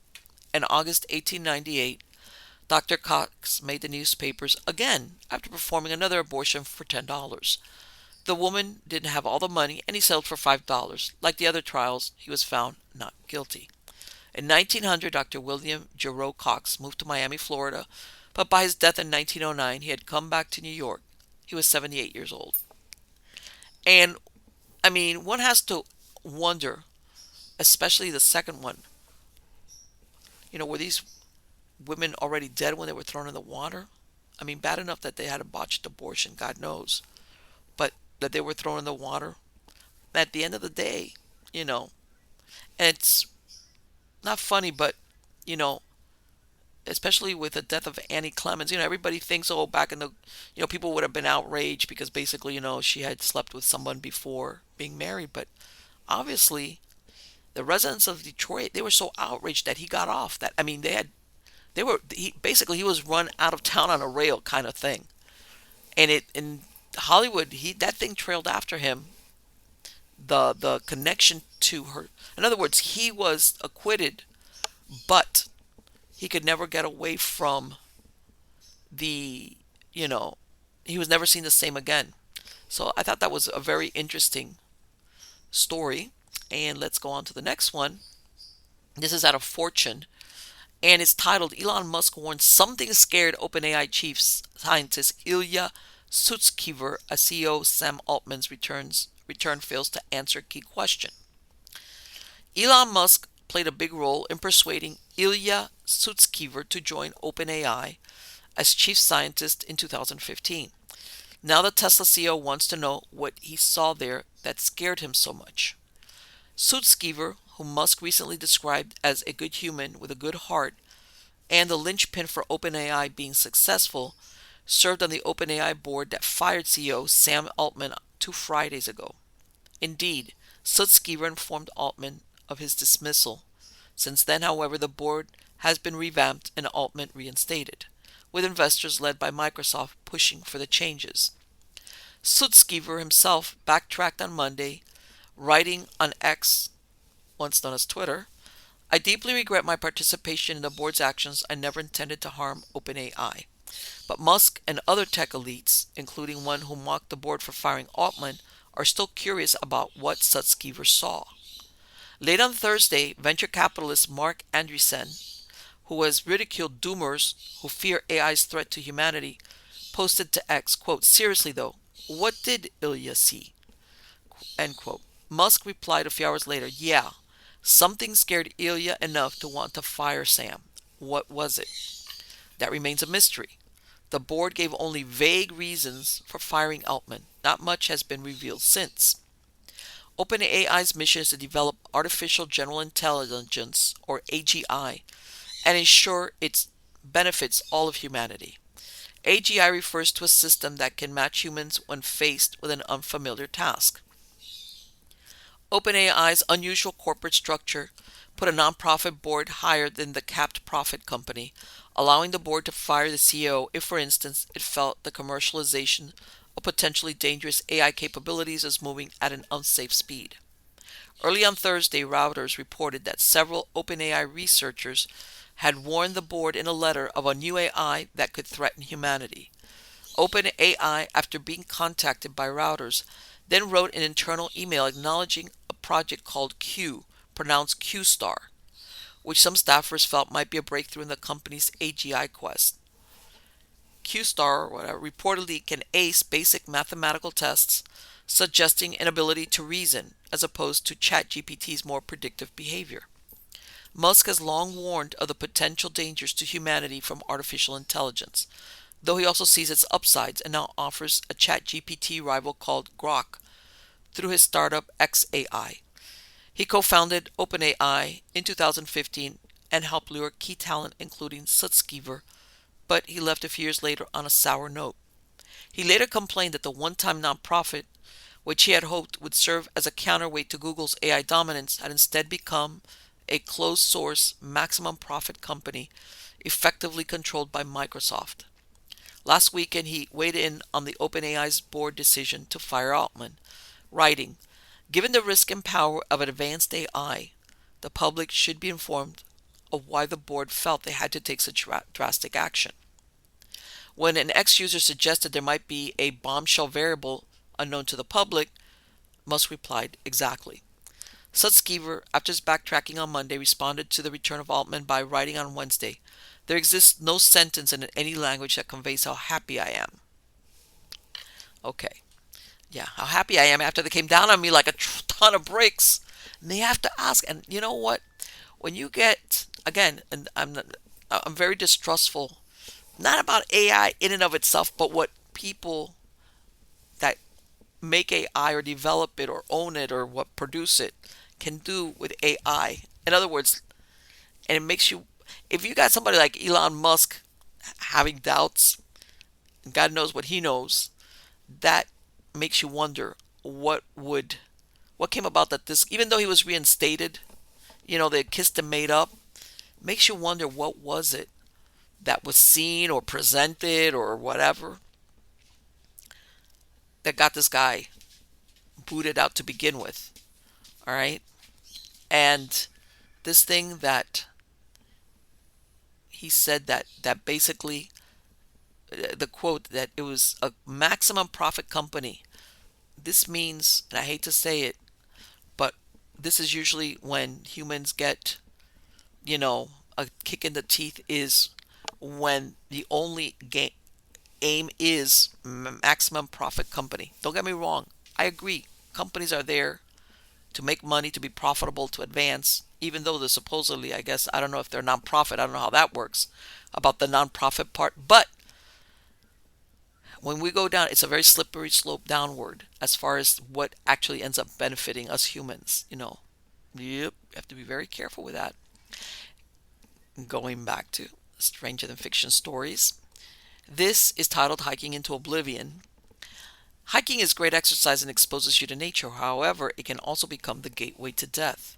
In August 1898, Dr. Cox made the newspapers again after performing another abortion for $10. The woman didn't have all the money, and he settled for $5. Like the other trials, he was found not guilty. In 1900, Dr. William Giroux Cox moved to Miami, Florida, but by his death in 1909, he had come back to New York. He was 78 years old. And, I mean, one has to wonder, especially the second one, were these women already dead when they were thrown in the water? I mean, bad enough that they had a botched abortion, God knows, but that they were thrown in the water. At the end of the day, and it's not funny, but, especially with the death of Annie Clemens, everybody thinks, oh, back in the, people would have been outraged because basically, she had slept with someone before being married. But obviously, the residents of Detroit, they were so outraged that he got off. That, I mean, he was run out of town on a rail kind of thing. And in Hollywood, that thing trailed after him. The connection to her. In other words, he was acquitted, but he could never get away from the, he was never seen the same again. So I thought that was a very interesting story. And let's go on to the next one. This is out of Fortune, and it's titled, Elon Musk warns something scared OpenAI chief scientist Ilya Sutskever as CEO Sam Altman's return fails to answer key question. Elon Musk played a big role in persuading Ilya Sutskever to join OpenAI as chief scientist in 2015. Now the Tesla CEO wants to know what he saw there that scared him so much. Sutskever, whom Musk recently described as a good human with a good heart and the linchpin for OpenAI being successful, served on the OpenAI board that fired CEO Sam Altman 2 Fridays ago. Indeed, Sutskever informed Altman of his dismissal. Since then, however, the board has been revamped and Altman reinstated, with investors led by Microsoft pushing for the changes. Sutskever himself backtracked on Monday, writing on X, once known as Twitter, I deeply regret my participation in the board's actions. I never intended to harm OpenAI. But Musk and other tech elites, including one who mocked the board for firing Altman, are still curious about what Sutskever saw. Late on Thursday, venture capitalist Mark Andreessen, who has ridiculed doomers who fear AI's threat to humanity, posted to X, quote, seriously though, what did Ilya see? End quote. Musk replied a few hours later, yeah, something scared Ilya enough to want to fire Sam. What was it? That remains a mystery. The board gave only vague reasons for firing Altman. Not much has been revealed since. OpenAI's mission is to develop artificial general intelligence, or AGI, and ensure it benefits all of humanity. AGI refers to a system that can match humans when faced with an unfamiliar task. OpenAI's unusual corporate structure put a nonprofit board higher than the capped profit company, allowing the board to fire the CEO if, for instance, it felt the commercialization of potentially dangerous AI capabilities was moving at an unsafe speed. Early on Thursday, Reuters reported that several OpenAI researchers had warned the board in a letter of a new AI that could threaten humanity. OpenAI, after being contacted by Reuters, then wrote an internal email acknowledging a project called Q, pronounced Q-Star, which some staffers felt might be a breakthrough in the company's AGI quest. Q-Star, or whatever, reportedly can ace basic mathematical tests, suggesting an ability to reason, as opposed to ChatGPT's more predictive behavior. Musk has long warned of the potential dangers to humanity from artificial intelligence, though he also sees its upsides and now offers a ChatGPT rival called Grok through his startup xAI. He co-founded OpenAI in 2015 and helped lure key talent including Sutskever, but he left a few years later on a sour note. He later complained that the one-time nonprofit, which he had hoped would serve as a counterweight to Google's AI dominance, had instead become a closed-source, maximum profit company effectively controlled by Microsoft. Last weekend, he weighed in on the OpenAI's board decision to fire Altman, writing, "Given the risk and power of an advanced AI, the public should be informed of why the board felt they had to take such drastic action." When an ex-user suggested there might be a bombshell variable unknown to the public, Musk replied, "Exactly." Sutskever, after his backtracking on Monday, responded to the return of Altman by writing on Wednesday, "There exists no sentence in any language that conveys how happy I am." Okay. Yeah, how happy I am after they came down on me like a ton of bricks. And they have to ask, and you know what? When you get, again, and I'm very distrustful, not about AI in and of itself, but what people that make AI or develop it or own it or what produce it can do with AI. In other words, and it makes you, if you got somebody like Elon Musk having doubts, and God knows what he knows, that makes you wonder what came about that this, even though he was reinstated, they kissed and made up, makes you wonder what was it that was seen or presented or whatever that got this guy booted out to begin with. All right. And this thing that he said that basically the quote that it was a maximum profit company. This means, and I hate to say it, but this is usually when humans get, a kick in the teeth, is when the only aim is maximum profit company. Don't get me wrong. I agree. Companies are there to make money, to be profitable, to advance, even though they're supposedly, I guess, I don't know if they're nonprofit. I don't know how that works about the nonprofit part. But when we go down, it's a very slippery slope downward as far as what actually ends up benefiting us humans. Yep, you have to be very careful with that. Going back to Stranger Than Fiction stories. This is titled Hiking into Oblivion. Hiking is great exercise and exposes you to nature. However, it can also become the gateway to death.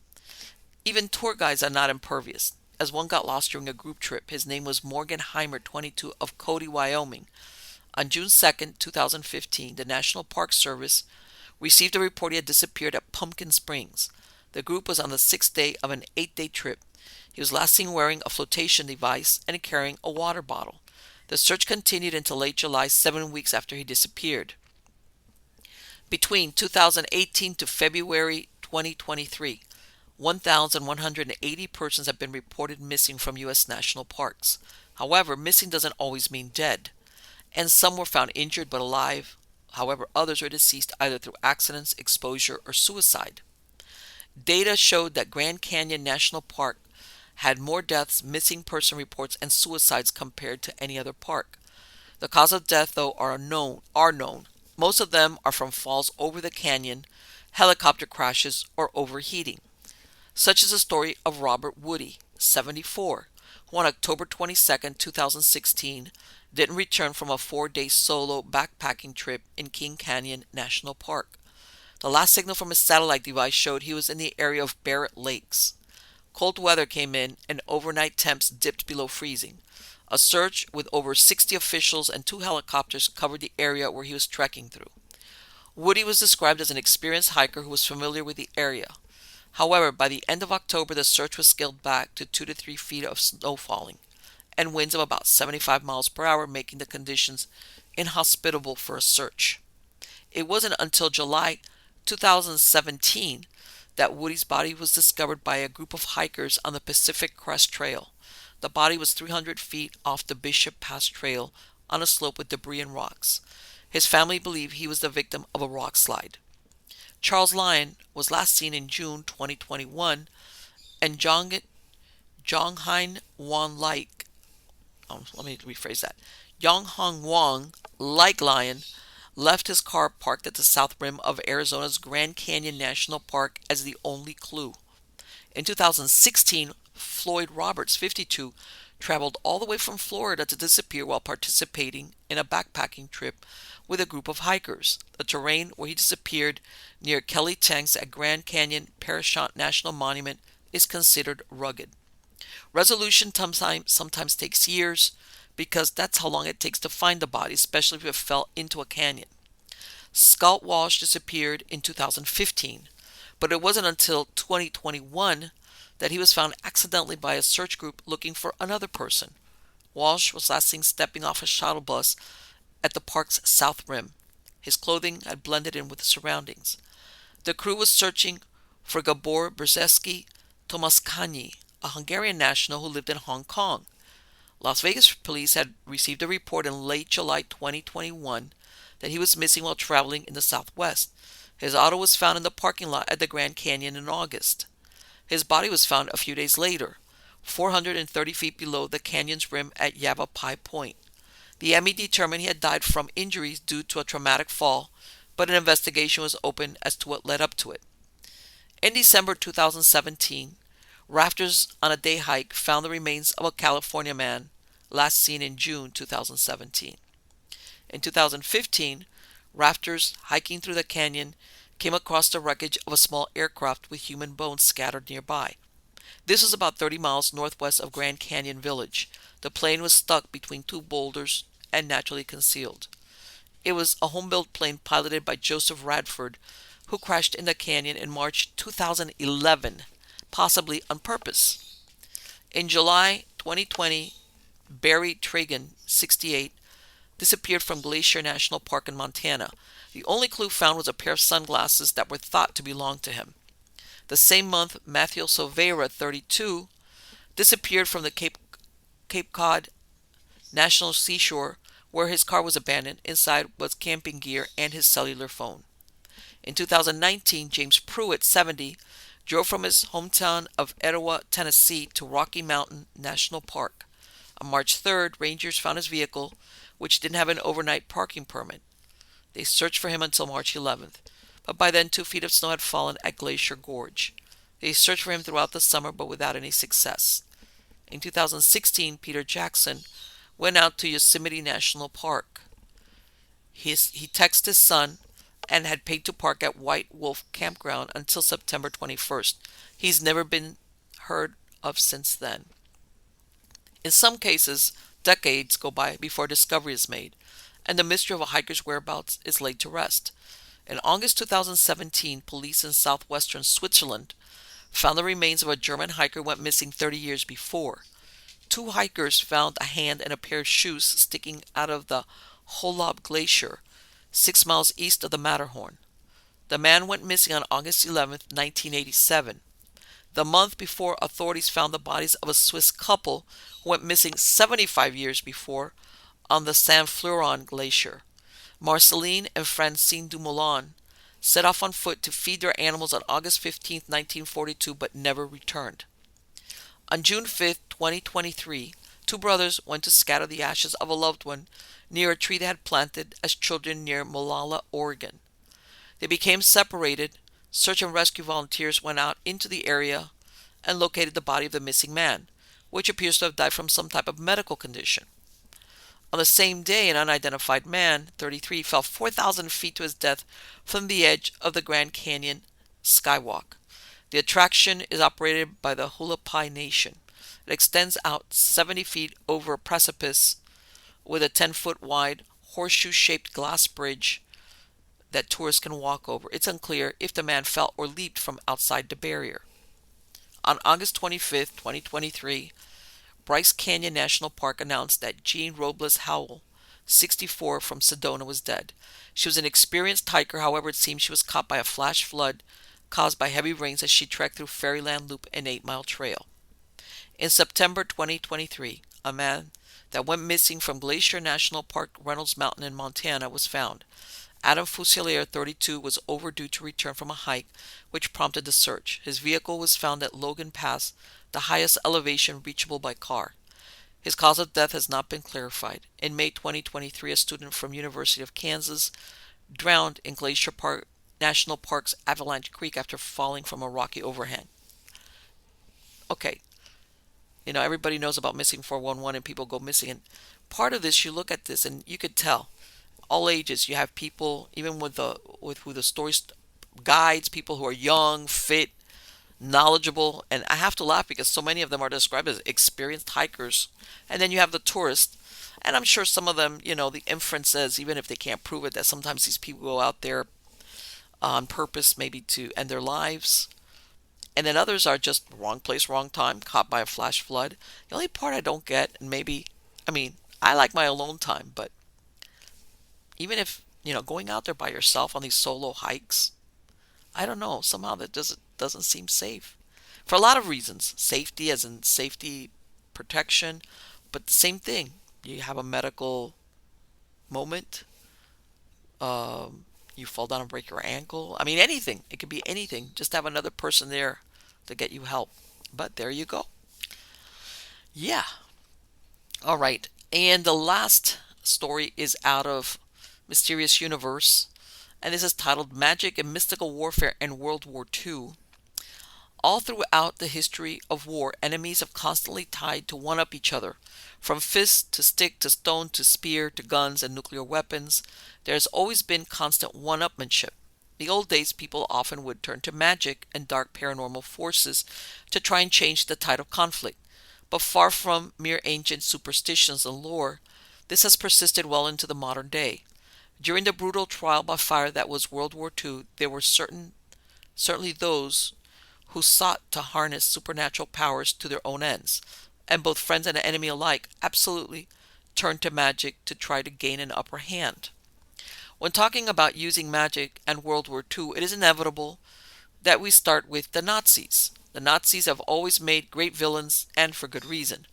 Even tour guides are not impervious, as one got lost during a group trip. His name was Morgan Heimer, 22, of Cody, Wyoming. On June 2nd, 2015, the National Park Service received a report he had disappeared at Pumpkin Springs. The group was on the 6th day of an 8-day trip. He was last seen wearing a flotation device and carrying a water bottle. The search continued until late July, 7 weeks after he disappeared. Between 2018 to February 2023, 1,180 persons have been reported missing from U.S. national parks. However, missing doesn't always mean dead, and some were found injured but alive, However, others were deceased either through accidents, exposure, or suicide. Data showed that Grand Canyon National Park had more deaths, missing person reports, and suicides compared to any other park. The cause of death, though, are known. Most of them are from falls over the canyon, helicopter crashes, or overheating. Such is the story of Robert Woody, 74, who on October 22, 2016, didn't return from a 4-day solo backpacking trip in King Canyon National Park. The last signal from his satellite device showed he was in the area of Barrett Lakes. Cold weather came in and overnight temps dipped below freezing. A search with over 60 officials and 2 helicopters covered the area where he was trekking through. Woody was described as an experienced hiker who was familiar with the area. However, by the end of October, the search was scaled back to 2 to 3 feet of snow falling and winds of about 75 miles per hour, making the conditions inhospitable for a search. It wasn't until July 2017 that Woody's body was discovered by a group of hikers on the Pacific Crest Trail. The body was 300 feet off the Bishop Pass Trail on a slope with debris and rocks. His family believed he was the victim of a rock slide. Charles Lyon was last seen in June 2021, and Jonghine Wang like let me rephrase that. Yonghong Wang, like Lyon, left his car parked at the south rim of Arizona's Grand Canyon National Park as the only clue. In 2016, Floyd Roberts, 52, traveled all the way from Florida to disappear while participating in a backpacking trip with a group of hikers. The terrain where he disappeared near Kelly Tanks at Grand Canyon Parashant National Monument is considered rugged. Resolution sometimes takes years because that's how long it takes to find the body, especially if it fell into a canyon. Scott Walsh disappeared in 2015, but it wasn't until 2021 that he was found accidentally by a search group looking for another person. Walsh was last seen stepping off a shuttle bus at the park's south rim. His clothing had blended in with the surroundings. The crew was searching for Gabor Brzeski Tomaskany, a Hungarian national who lived in Hong Kong. Las Vegas police had received a report in late July 2021 that he was missing while traveling in the Southwest. His auto was found in the parking lot at the Grand Canyon in August. His body was found a few days later, 430 feet below the canyon's rim at Yavapai Point. The ME determined he had died from injuries due to a traumatic fall, but an investigation was opened as to what led up to it. In December 2017, rafters on a day hike found the remains of a California man, last seen in June 2017. In 2015, rafters hiking through the canyon came across the wreckage of a small aircraft with human bones scattered nearby. This was about 30 miles northwest of Grand Canyon Village. The plane was stuck between 2 boulders and naturally concealed. It was a home-built plane piloted by Joseph Radford, who crashed in the canyon in March 2011, possibly on purpose. In July 2020, Barry Tragan, 68, disappeared from Glacier National Park in Montana. The only clue found was a pair of sunglasses that were thought to belong to him. The same month, Matthew Silveira, 32, disappeared from the Cape Cod National Seashore, where his car was abandoned. Inside was camping gear and his cellular phone. In 2019, James Pruitt, 70, drove from his hometown of Etowah, Tennessee to Rocky Mountain National Park. On March 3rd, rangers found his vehicle, which didn't have an overnight parking permit. They searched for him until March 11th, but by then 2 feet of snow had fallen at Glacier Gorge. They searched for him throughout the summer, but without any success. In 2016, Peter Jackson went out to Yosemite National Park. He texted his son and had paid to park at White Wolf Campground until September 21st. He's never been heard of since then. In some cases, decades go by before a discovery is made, and the mystery of a hiker's whereabouts is laid to rest. In August 2017, police in southwestern Switzerland found the remains of a German hiker who went missing 30 years before. 2 hikers found a hand and a pair of shoes sticking out of the Holob Glacier, 6 miles east of the Matterhorn. The man went missing on August 11, 1987. The month before, authorities found the bodies of a Swiss couple who went missing 75 years before on the Saint Fleuron Glacier. Marceline and Francine Dumoulin set off on foot to feed their animals on August 15, 1942, but never returned. On June 5th, 2023, two brothers went to scatter the ashes of a loved one near a tree they had planted as children near Molalla, Oregon. They became separated. Search and rescue volunteers went out into the area and located the body of the missing man, which appears to have died from some type of medical condition. On the same day, an unidentified man, 33, fell 4,000 feet to his death from the edge of the Grand Canyon Skywalk. The attraction is operated by the Hualapai Nation. It extends out 70 feet over a precipice with a 10-foot wide horseshoe-shaped glass bridge that tourists can walk over. It's unclear if the man fell or leaped from outside the barrier. On August 25th, 2023, Bryce Canyon National Park announced that Jean Robles Howell, 64, from Sedona, was dead. She was an experienced hiker. However, it seems she was caught by a flash flood caused by heavy rains as she trekked through Fairyland Loop, an 8-mile trail. In September 2023, a man that went missing from Glacier National Park, Reynolds Mountain in Montana, was found. Adam Fusilier, 32, was overdue to return from a hike, which prompted the search. His vehicle was found at Logan Pass, the highest elevation reachable by car. His cause of death has not been clarified. In May 2023, a student from University of Kansas drowned in Glacier Park National Park's Avalanche Creek after falling from a rocky overhang. Okay, everybody knows about missing 411 and people go missing. And part of this, you look at this and you could tell, all ages. You have people, even with who the stories guides, people who are young, fit, knowledgeable, and I have to laugh because so many of them are described as experienced hikers. And then you have the tourists, and I'm sure some of them, the inference says, even if they can't prove it, that sometimes these people go out there on purpose, maybe to end their lives. And then others are just wrong place, wrong time, caught by a flash flood. The only part I don't get, and I like my alone time, but even if, going out there by yourself on these solo hikes, I don't know, somehow that doesn't seem safe. For a lot of reasons. Safety, as in safety protection, but the same thing. You have a medical moment, you fall down and break your ankle. Anything. It could be anything. Just have another person there to get you help. But there you go. Yeah. All right. And the last story is out of Mysterious Universe, and this is titled Magic and Mystical Warfare in World War II. All throughout the history of war, enemies have constantly tried to one-up each other. From fist to stick to stone to spear to guns and nuclear weapons, there has always been constant one-upmanship. In the old days, people often would turn to magic and dark paranormal forces to try and change the tide of conflict. But far from mere ancient superstitions and lore, this has persisted well into the modern day. During the brutal trial by fire that was World War II, there were certainly those who sought to harness supernatural powers to their own ends, and both friends and enemy alike absolutely turned to magic to try to gain an upper hand. When talking about using magic and World War II, it is inevitable that we start with the Nazis. The Nazis have always made great villains, and for good reason.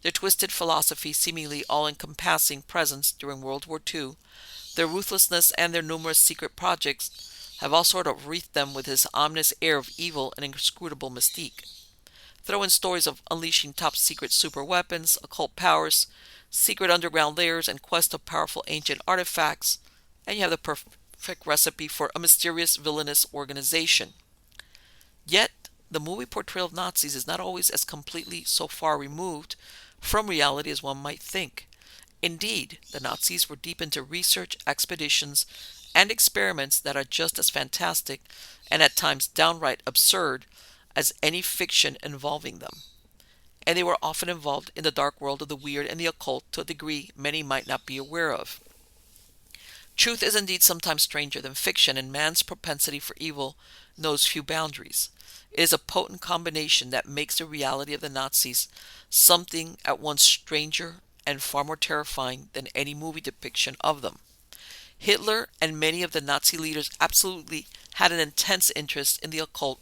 Their twisted philosophy, seemingly all-encompassing presence during World War II, their ruthlessness, and their numerous secret projects have all sort of wreathed them with this ominous air of evil and inscrutable mystique. Throw in stories of unleashing top-secret super weapons, occult powers, secret underground layers, and quest of powerful ancient artifacts, and you have the perfect recipe for a mysterious villainous organization. Yet, the movie portrayal of Nazis is not always as completely so far removed from reality as one might think. Indeed, the Nazis were deep into research, expeditions, and experiments that are just as fantastic and at times downright absurd as any fiction involving them. And they were often involved in the dark world of the weird and the occult to a degree many might not be aware of. Truth is indeed sometimes stranger than fiction, and man's propensity for evil knows few boundaries. It is a potent combination that makes the reality of the Nazis something at once stranger and far more terrifying than any movie depiction of them. Hitler and many of the Nazi leaders absolutely had an intense interest in the occult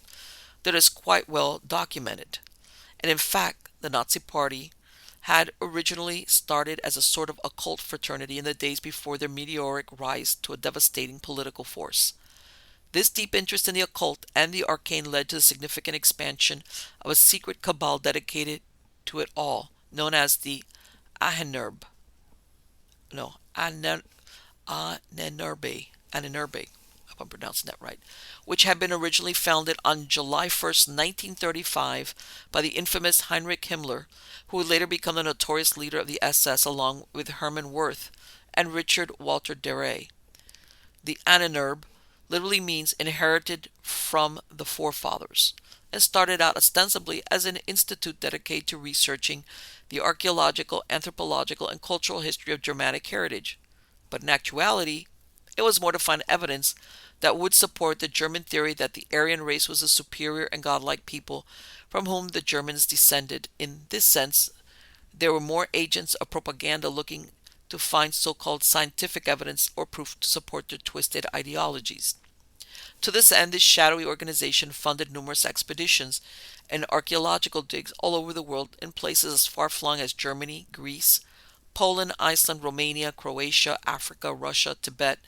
that is quite well documented. And in fact, the Nazi Party had originally started as a sort of occult fraternity in the days before their meteoric rise to a devastating political force. This deep interest in the occult and the arcane led to the significant expansion of a secret cabal dedicated to it all, known as the Ahenurb. No, Anenerbe, if I'm pronouncing that right, which had been originally founded on July 1st, 1935, by the infamous Heinrich Himmler, who would later become the notorious leader of the SS along with Hermann Wirth and Richard Walter Daré. The Anenerbe literally means inherited from the forefathers, and started out ostensibly as an institute dedicated to researching the archaeological, anthropological, and cultural history of Germanic heritage. But in actuality, it was more to find evidence that would support the German theory that the Aryan race was a superior and godlike people from whom the Germans descended. In this sense, there were more agents of propaganda looking to find so-called scientific evidence or proof to support their twisted ideologies. To this end, this shadowy organization funded numerous expeditions and archaeological digs all over the world in places as far-flung as Germany, Greece, Poland, Iceland, Romania, Croatia, Africa, Russia, Tibet,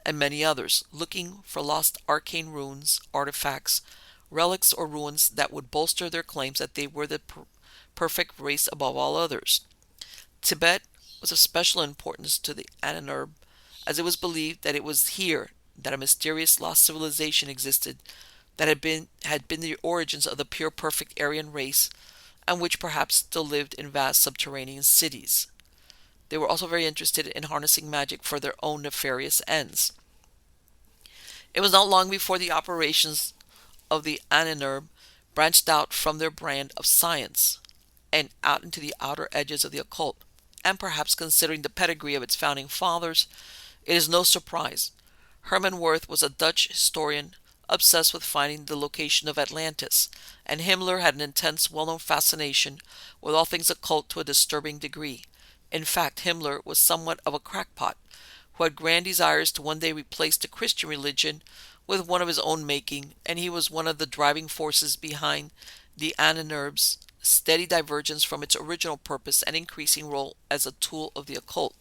and many others, looking for lost arcane ruins, artifacts, relics, or ruins that would bolster their claims that they were the perfect race above all others. Tibet was of special importance to the Anenerbe, as it was believed that it was here that a mysterious lost civilization existed that had been the origins of the pure perfect Aryan race, and which perhaps still lived in vast subterranean cities. They were also very interested in harnessing magic for their own nefarious ends. It was not long before the operations of the Anenerbe branched out from their brand of science and out into the outer edges of the occult, and perhaps considering the pedigree of its founding fathers, it is no surprise. Hermann Wirth was a Dutch historian obsessed with finding the location of Atlantis, and Himmler had an intense, well-known fascination with all things occult to a disturbing degree. In fact, Himmler was somewhat of a crackpot, who had grand desires to one day replace the Christian religion with one of his own making, and he was one of the driving forces behind the Anenerbe's steady divergence from its original purpose and increasing role as a tool of the occult.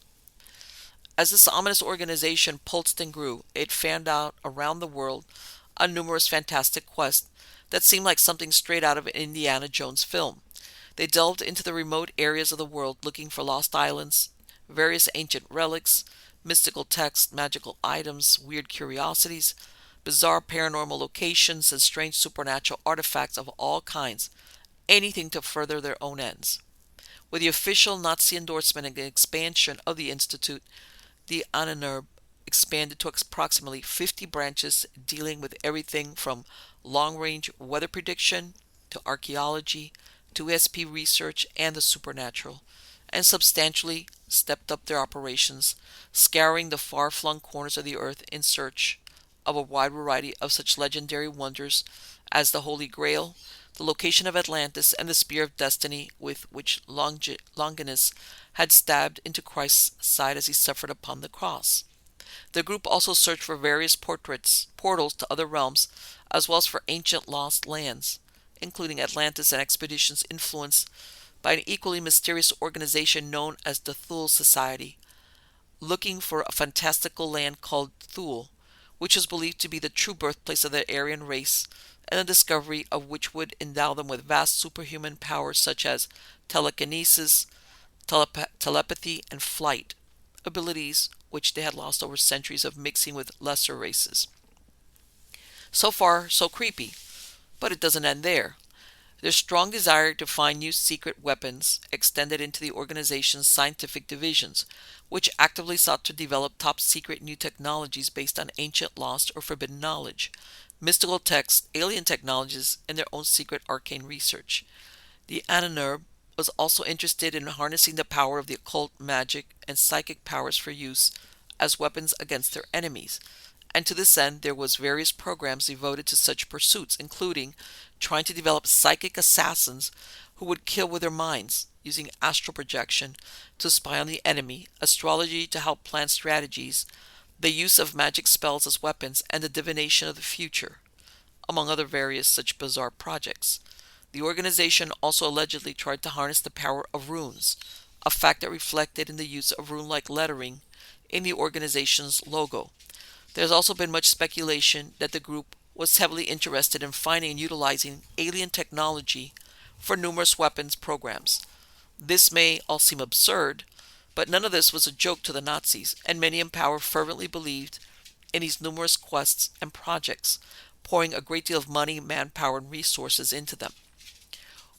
As this ominous organization pulsed and grew, it fanned out around the world on numerous fantastic quests that seemed like something straight out of an Indiana Jones film. They delved into the remote areas of the world looking for lost islands, various ancient relics, mystical texts, magical items, weird curiosities, bizarre paranormal locations, and strange supernatural artifacts of all kinds, anything to further their own ends. With the official Nazi endorsement and expansion of the Institute, the Anenerbe expanded to approximately 50 branches dealing with everything from long-range weather prediction to archaeology to ESP research and the supernatural, and substantially stepped up their operations, scouring the far-flung corners of the earth in search of a wide variety of such legendary wonders as the Holy Grail, the location of Atlantis, and the Spear of Destiny with which Longinus had stabbed into Christ's side as he suffered upon the cross. The group also searched for various portals to other realms, as well as for ancient lost lands, including Atlantis, and expeditions influenced by an equally mysterious organization known as the Thule Society, looking for a fantastical land called Thule, which was believed to be the true birthplace of the Aryan race, and the discovery of which would endow them with vast superhuman powers such as telekinesis, telepathy, and flight, abilities which they had lost over centuries of mixing with lesser races. So far, so creepy, but it doesn't end there. Their strong desire to find new secret weapons extended into the organization's scientific divisions, which actively sought to develop top-secret new technologies based on ancient, lost, or forbidden knowledge, mystical texts, alien technologies, and their own secret arcane research. The Anenerbe was also interested in harnessing the power of the occult, magic, and psychic powers for use as weapons against their enemies, and to this end there was various programs devoted to such pursuits, including trying to develop psychic assassins who would kill with their minds, using astral projection to spy on the enemy, astrology to help plan strategies, the use of magic spells as weapons, and the divination of the future, among other various such bizarre projects. The organization also allegedly tried to harness the power of runes, a fact that reflected in the use of rune-like lettering in the organization's logo. There's also been much speculation that the group was heavily interested in finding and utilizing alien technology for numerous weapons programs. This may all seem absurd, but none of this was a joke to the Nazis, and many in power fervently believed in these numerous quests and projects, pouring a great deal of money, manpower, and resources into them.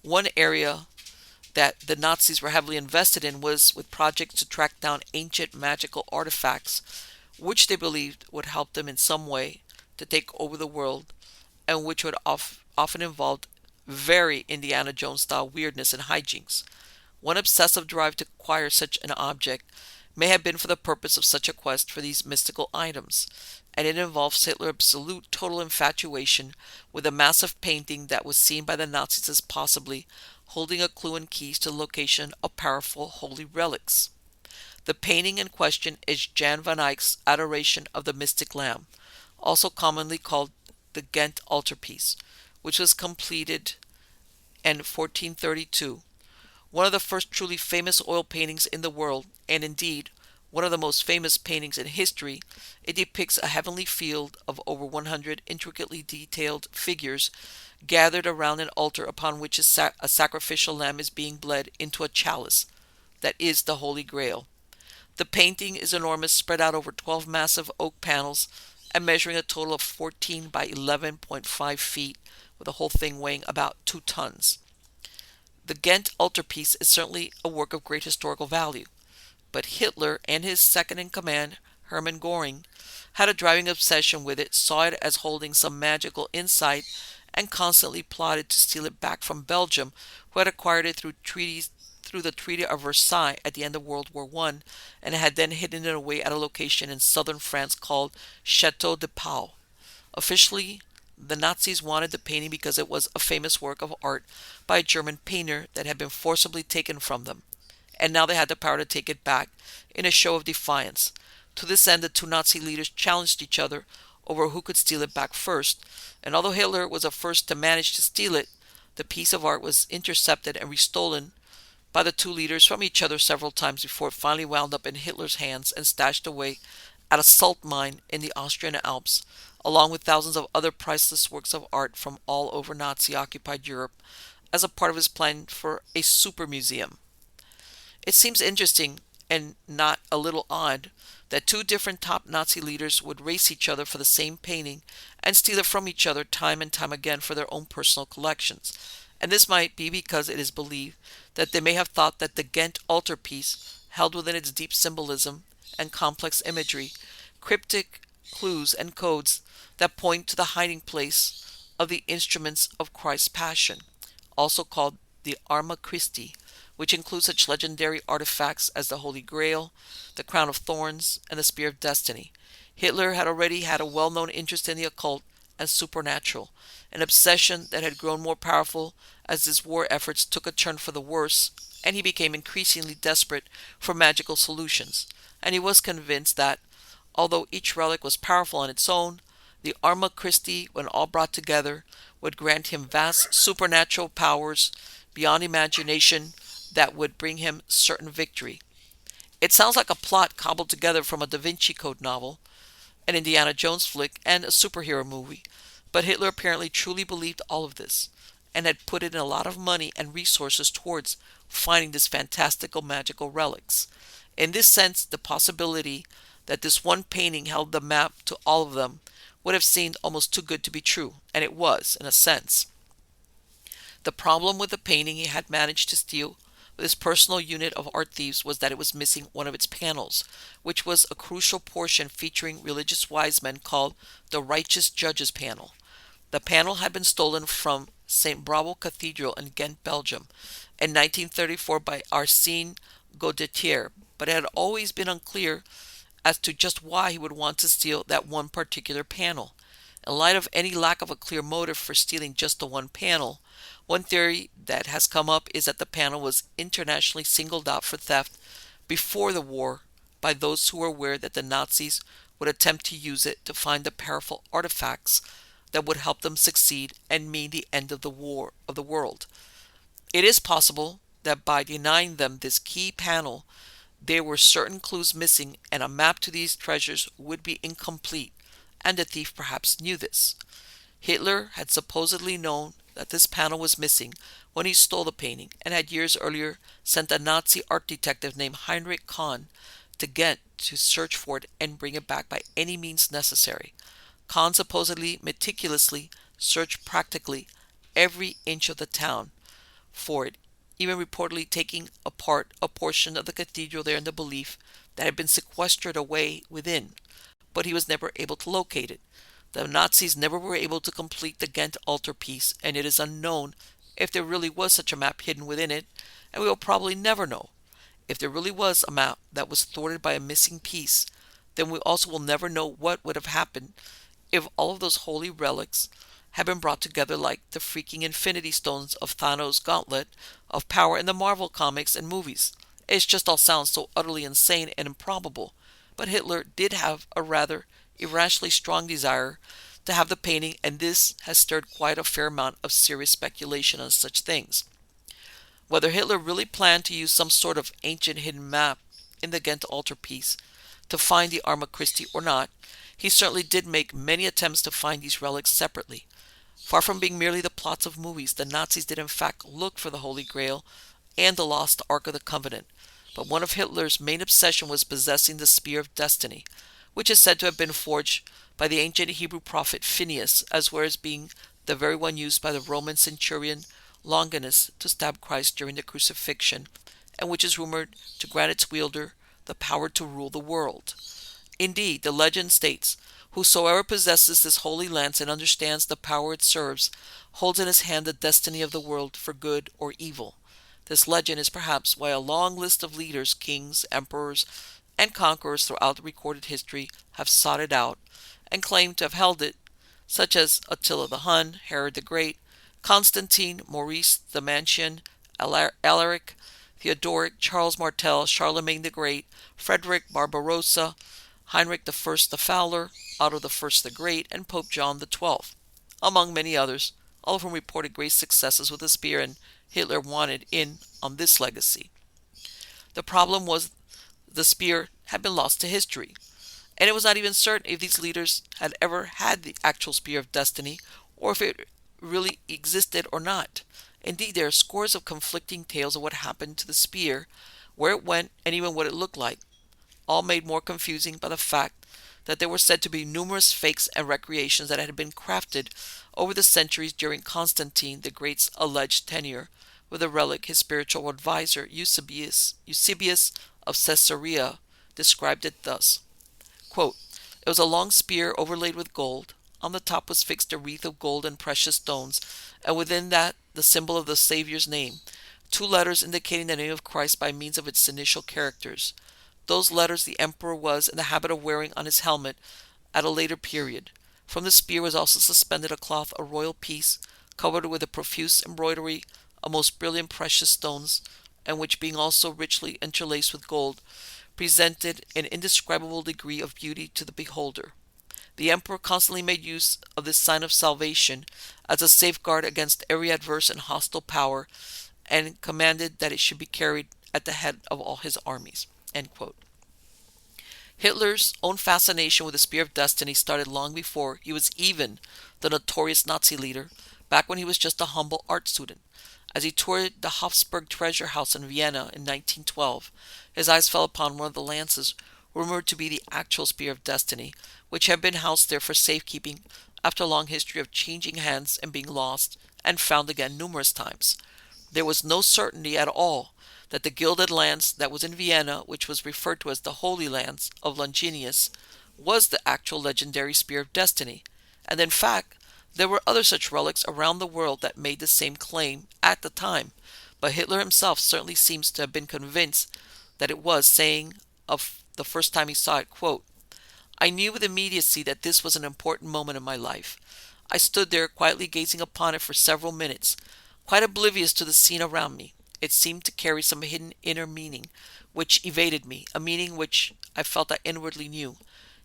One area that the Nazis were heavily invested in was with projects to track down ancient magical artifacts, which they believed would help them in some way to take over the world, and which would often involve very Indiana Jones style weirdness and hijinks. One obsessive drive to acquire such an object may have been for the purpose of such a quest for these mystical items, and it involves Hitler's absolute total infatuation with a massive painting that was seen by the Nazis as possibly holding a clue and keys to the location of powerful holy relics. The painting in question is Jan van Eyck's Adoration of the Mystic Lamb, also commonly called the Ghent altarpiece, which was completed in 1432. One of the first truly famous oil paintings in the world, and indeed one of the most famous paintings in history, it depicts a heavenly field of over 100 intricately detailed figures gathered around an altar upon which a sacrificial lamb is being bled into a chalice, that is the Holy Grail. The painting is enormous, spread out over 12 massive oak panels and measuring a total of 14 by 11.5 feet, with the whole thing weighing about 2 tons. The Ghent altarpiece is certainly a work of great historical value, but Hitler and his second-in-command, Hermann Göring, had a driving obsession with it, saw it as holding some magical insight, and constantly plotted to steal it back from Belgium, who had acquired it through the Treaty of Versailles at the end of World War I, and had then hidden it away at a location in southern France called Chateau de Pau. Officially, the Nazis wanted the painting because it was a famous work of art by a German painter that had been forcibly taken from them, and now they had the power to take it back in a show of defiance. To this end, the two Nazi leaders challenged each other over who could steal it back first, and although Hitler was the first to manage to steal it, the piece of art was intercepted and restolen by the two leaders from each other several times before it finally wound up in Hitler's hands and stashed away at a salt mine in the Austrian Alps, along with thousands of other priceless works of art from all over Nazi-occupied Europe, as a part of his plan for a super museum. It seems interesting, and not a little odd, that two different top Nazi leaders would race each other for the same painting and steal it from each other time and time again for their own personal collections. And this might be because it is believed that they may have thought that the Ghent altarpiece held within its deep symbolism and complex imagery cryptic clues and codes that point to the hiding place of the instruments of Christ's Passion, also called the Arma Christi, which includes such legendary artifacts as the Holy Grail, the Crown of Thorns, and the Spear of Destiny. Hitler had already had a well-known interest in the occult and supernatural, an obsession that had grown more powerful as his war efforts took a turn for the worse, and he became increasingly desperate for magical solutions. And he was convinced that, although each relic was powerful on its own, the Arma Christi, when all brought together, would grant him vast supernatural powers beyond imagination that would bring him certain victory. It sounds like a plot cobbled together from a Da Vinci Code novel, an Indiana Jones flick, and a superhero movie, but Hitler apparently truly believed all of this, and had put in a lot of money and resources towards finding these fantastical magical relics. In this sense, the possibility that this one painting held the map to all of them would have seemed almost too good to be true, and it was, in a sense. The problem with the painting he had managed to steal with his personal unit of art thieves was that it was missing one of its panels, which was a crucial portion featuring religious wise men called the Righteous Judges panel. The panel had been stolen from St. Bravo Cathedral in Ghent, Belgium, in 1934 by Arsène Godetier, but it had always been unclear as to just why he would want to steal that one particular panel. In light of any lack of a clear motive for stealing just the one panel, one theory that has come up is that the panel was internationally singled out for theft before the war by those who were aware that the Nazis would attempt to use it to find the powerful artifacts that would help them succeed and mean the end of the war of the world. It is possible that by denying them this key panel, there were certain clues missing and a map to these treasures would be incomplete, and the thief perhaps knew this. Hitler had supposedly known that this panel was missing when he stole the painting and had years earlier sent a Nazi art detective named Heinrich Kahn to Ghent to search for it and bring it back by any means necessary. Kahn supposedly meticulously searched practically every inch of the town for it, even reportedly taking apart a portion of the cathedral there in the belief that it had been sequestered away within, but he was never able to locate it. The Nazis never were able to complete the Ghent altarpiece, and it is unknown if there really was such a map hidden within it, and we will probably never know. If there really was a map that was thwarted by a missing piece, then we also will never know what would have happened if all of those holy relics had been brought together like the freaking infinity stones of Thanos' gauntlet of power in the Marvel comics and movies. It just all sounds so utterly insane and improbable, but Hitler did have a rather irrationally strong desire to have the painting, and this has stirred quite a fair amount of serious speculation on such things. Whether Hitler really planned to use some sort of ancient hidden map in the Ghent altarpiece to find the Arma Christi or not, he certainly did make many attempts to find these relics separately. Far from being merely the plots of movies, the Nazis did in fact look for the Holy Grail and the lost Ark of the Covenant, but one of Hitler's main obsessions was possessing the Spear of Destiny, which is said to have been forged by the ancient Hebrew prophet Phineas, as well as being the very one used by the Roman centurion Longinus to stab Christ during the crucifixion, and which is rumored to grant its wielder the power to rule the world. Indeed, the legend states, "Whosoever possesses this holy lance and understands the power it serves, holds in his hand the destiny of the world for good or evil." This legend is perhaps why a long list of leaders, kings, emperors, and conquerors throughout recorded history have sought it out and claim to have held it, such as Attila the Hun, Herod the Great, Constantine, Maurice the Mansion, Alaric, Theodoric, Charles Martel, Charlemagne the Great, Frederick Barbarossa, Heinrich the First the Fowler, Otto the First the Great, and Pope John the XII, among many others, all of whom reported great successes with the spear, and Hitler wanted in on this legacy. The problem was the spear had been lost to history, and it was not even certain if these leaders had ever had the actual Spear of Destiny, or if it really existed or not. Indeed, there are scores of conflicting tales of what happened to the spear, where it went, and even what it looked like, all made more confusing by the fact that there were said to be numerous fakes and recreations that had been crafted over the centuries during Constantine the Great's alleged tenure with the relic. His spiritual advisor, Eusebius of Caesarea, described it thus, quote, "It was a long spear overlaid with gold. On the top was fixed a wreath of gold and precious stones, and within that the symbol of the Savior's name, 2 letters indicating the name of Christ by means of its initial characters. Those letters the emperor was in the habit of wearing on his helmet at a later period. From the spear was also suspended a cloth, a royal piece, covered with a profuse embroidery of most brilliant precious stones, and which, being also richly interlaced with gold, presented an indescribable degree of beauty to the beholder. The emperor constantly made use of this sign of salvation as a safeguard against every adverse and hostile power, and commanded that it should be carried at the head of all his armies." End quote. Hitler's own fascination with the Spear of Destiny started long before he was even the notorious Nazi leader, back when he was just a humble art student. As he toured the Hofburg treasure house in Vienna in 1912, his eyes fell upon one of the lances rumored to be the actual Spear of Destiny, which had been housed there for safekeeping after a long history of changing hands and being lost and found again numerous times. There was no certainty at all that the gilded lance that was in Vienna, which was referred to as the Holy Lance of Longinus, was the actual legendary Spear of Destiny, and in fact, there were other such relics around the world that made the same claim at the time, but Hitler himself certainly seems to have been convinced that it was, saying of the first time he saw it, quote, "I knew with immediacy that this was an important moment in my life. I stood there quietly gazing upon it for several minutes, quite oblivious to the scene around me. It seemed to carry some hidden inner meaning which evaded me, a meaning which I felt I inwardly knew.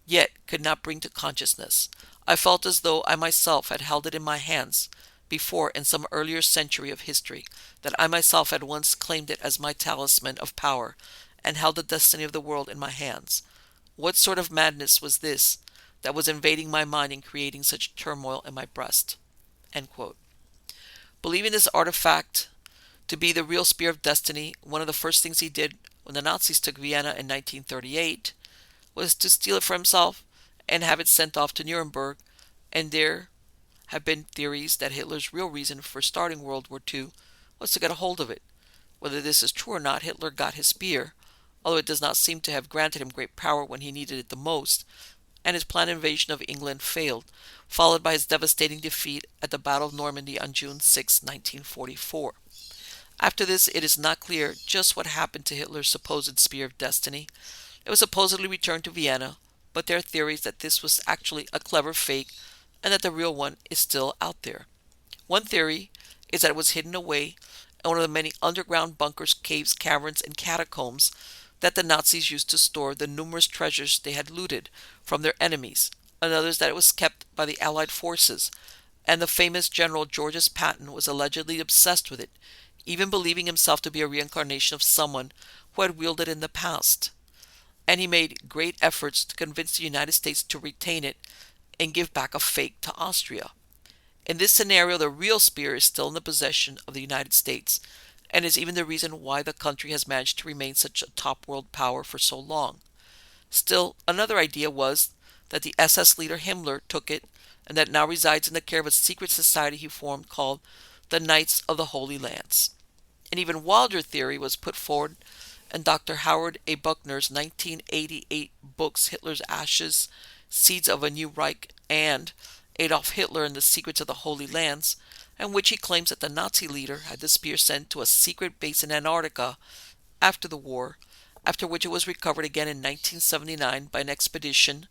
yet could not bring to consciousness. I felt as though I myself had held it in my hands before in some earlier century of history, that I myself had once claimed it as my talisman of power and held the destiny of the world in my hands. What sort of madness was this that was invading my mind and creating such turmoil in my breast? End quote. Believing this artifact to be the real spear of destiny, one of the first things he did when the Nazis took Vienna in 1938 was to steal it for himself and have it sent off to Nuremberg, and there have been theories that Hitler's real reason for starting World War II was to get a hold of it. Whether this is true or not, Hitler got his spear, although it does not seem to have granted him great power when he needed it the most, and his planned invasion of England failed, followed by his devastating defeat at the Battle of Normandy on June 6, 1944. After this, it is not clear just what happened to Hitler's supposed spear of destiny. It was supposedly returned to Vienna, but there are theories that this was actually a clever fake and that the real one is still out there. One theory is that it was hidden away in one of the many underground bunkers, caves, caverns, and catacombs that the Nazis used to store the numerous treasures they had looted from their enemies. Another is that it was kept by the Allied forces, and the famous General Georges Patton was allegedly obsessed with it, even believing himself to be a reincarnation of someone who had wielded it in the past. And he made great efforts to convince the United States to retain it and give back a fake to Austria. In this scenario, the real spear is still in the possession of the United States, and is even the reason why the country has managed to remain such a top world power for so long. Still, another idea was that the SS leader Himmler took it, and that it now resides in the care of a secret society he formed called the Knights of the Holy Lance. An even wilder theory was put forward in Dr. Howard A. Buckner's 1988 books Hitler's Ashes, Seeds of a New Reich, and Adolf Hitler and the Secrets of the Holy Lance, in which he claims that the Nazi leader had the spear sent to a secret base in Antarctica after the war, after which it was recovered again in 1979 by an expedition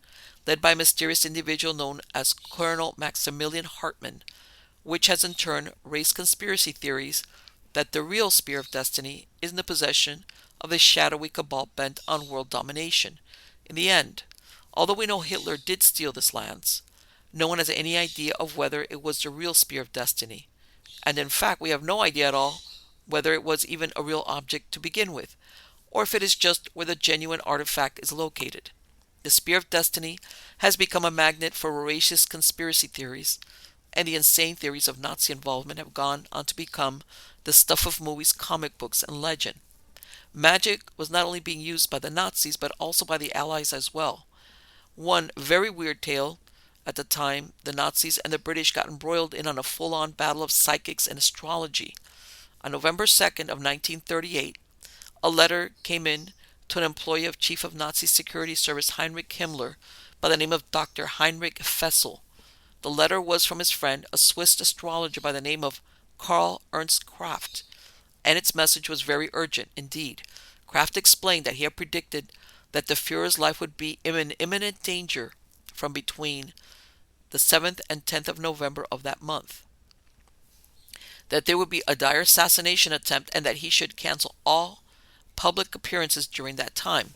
led by a mysterious individual known as Colonel Maximilian Hartmann, which has in turn raised conspiracy theories that the real spear of destiny is in the possession of a shadowy cabal bent on world domination. In the end, although we know Hitler did steal this lance, no one has any idea of whether it was the real spear of destiny. And in fact, we have no idea at all whether it was even a real object to begin with, or if it is just where the genuine artifact is located. The spear of destiny has become a magnet for voracious conspiracy theories, and the insane theories of Nazi involvement have gone on to become the stuff of movies, comic books, and legend. Magic was not only being used by the Nazis, but also by the Allies as well. One very weird tale: at the time, the Nazis and the British got embroiled in on a full-on battle of psychics and astrology. On November 2nd of 1938, a letter came in to an employee of Chief of Nazi Security Service Heinrich Himmler by the name of Dr. Heinrich Fessel. The letter was from his friend, a Swiss astrologer by the name of Karl Ernst Kraft, and its message was very urgent indeed. Kraft explained that he had predicted that the Fuhrer's life would be in imminent danger from between the 7th and 10th of November of that month, that there would be a dire assassination attempt, and that he should cancel all public appearances during that time.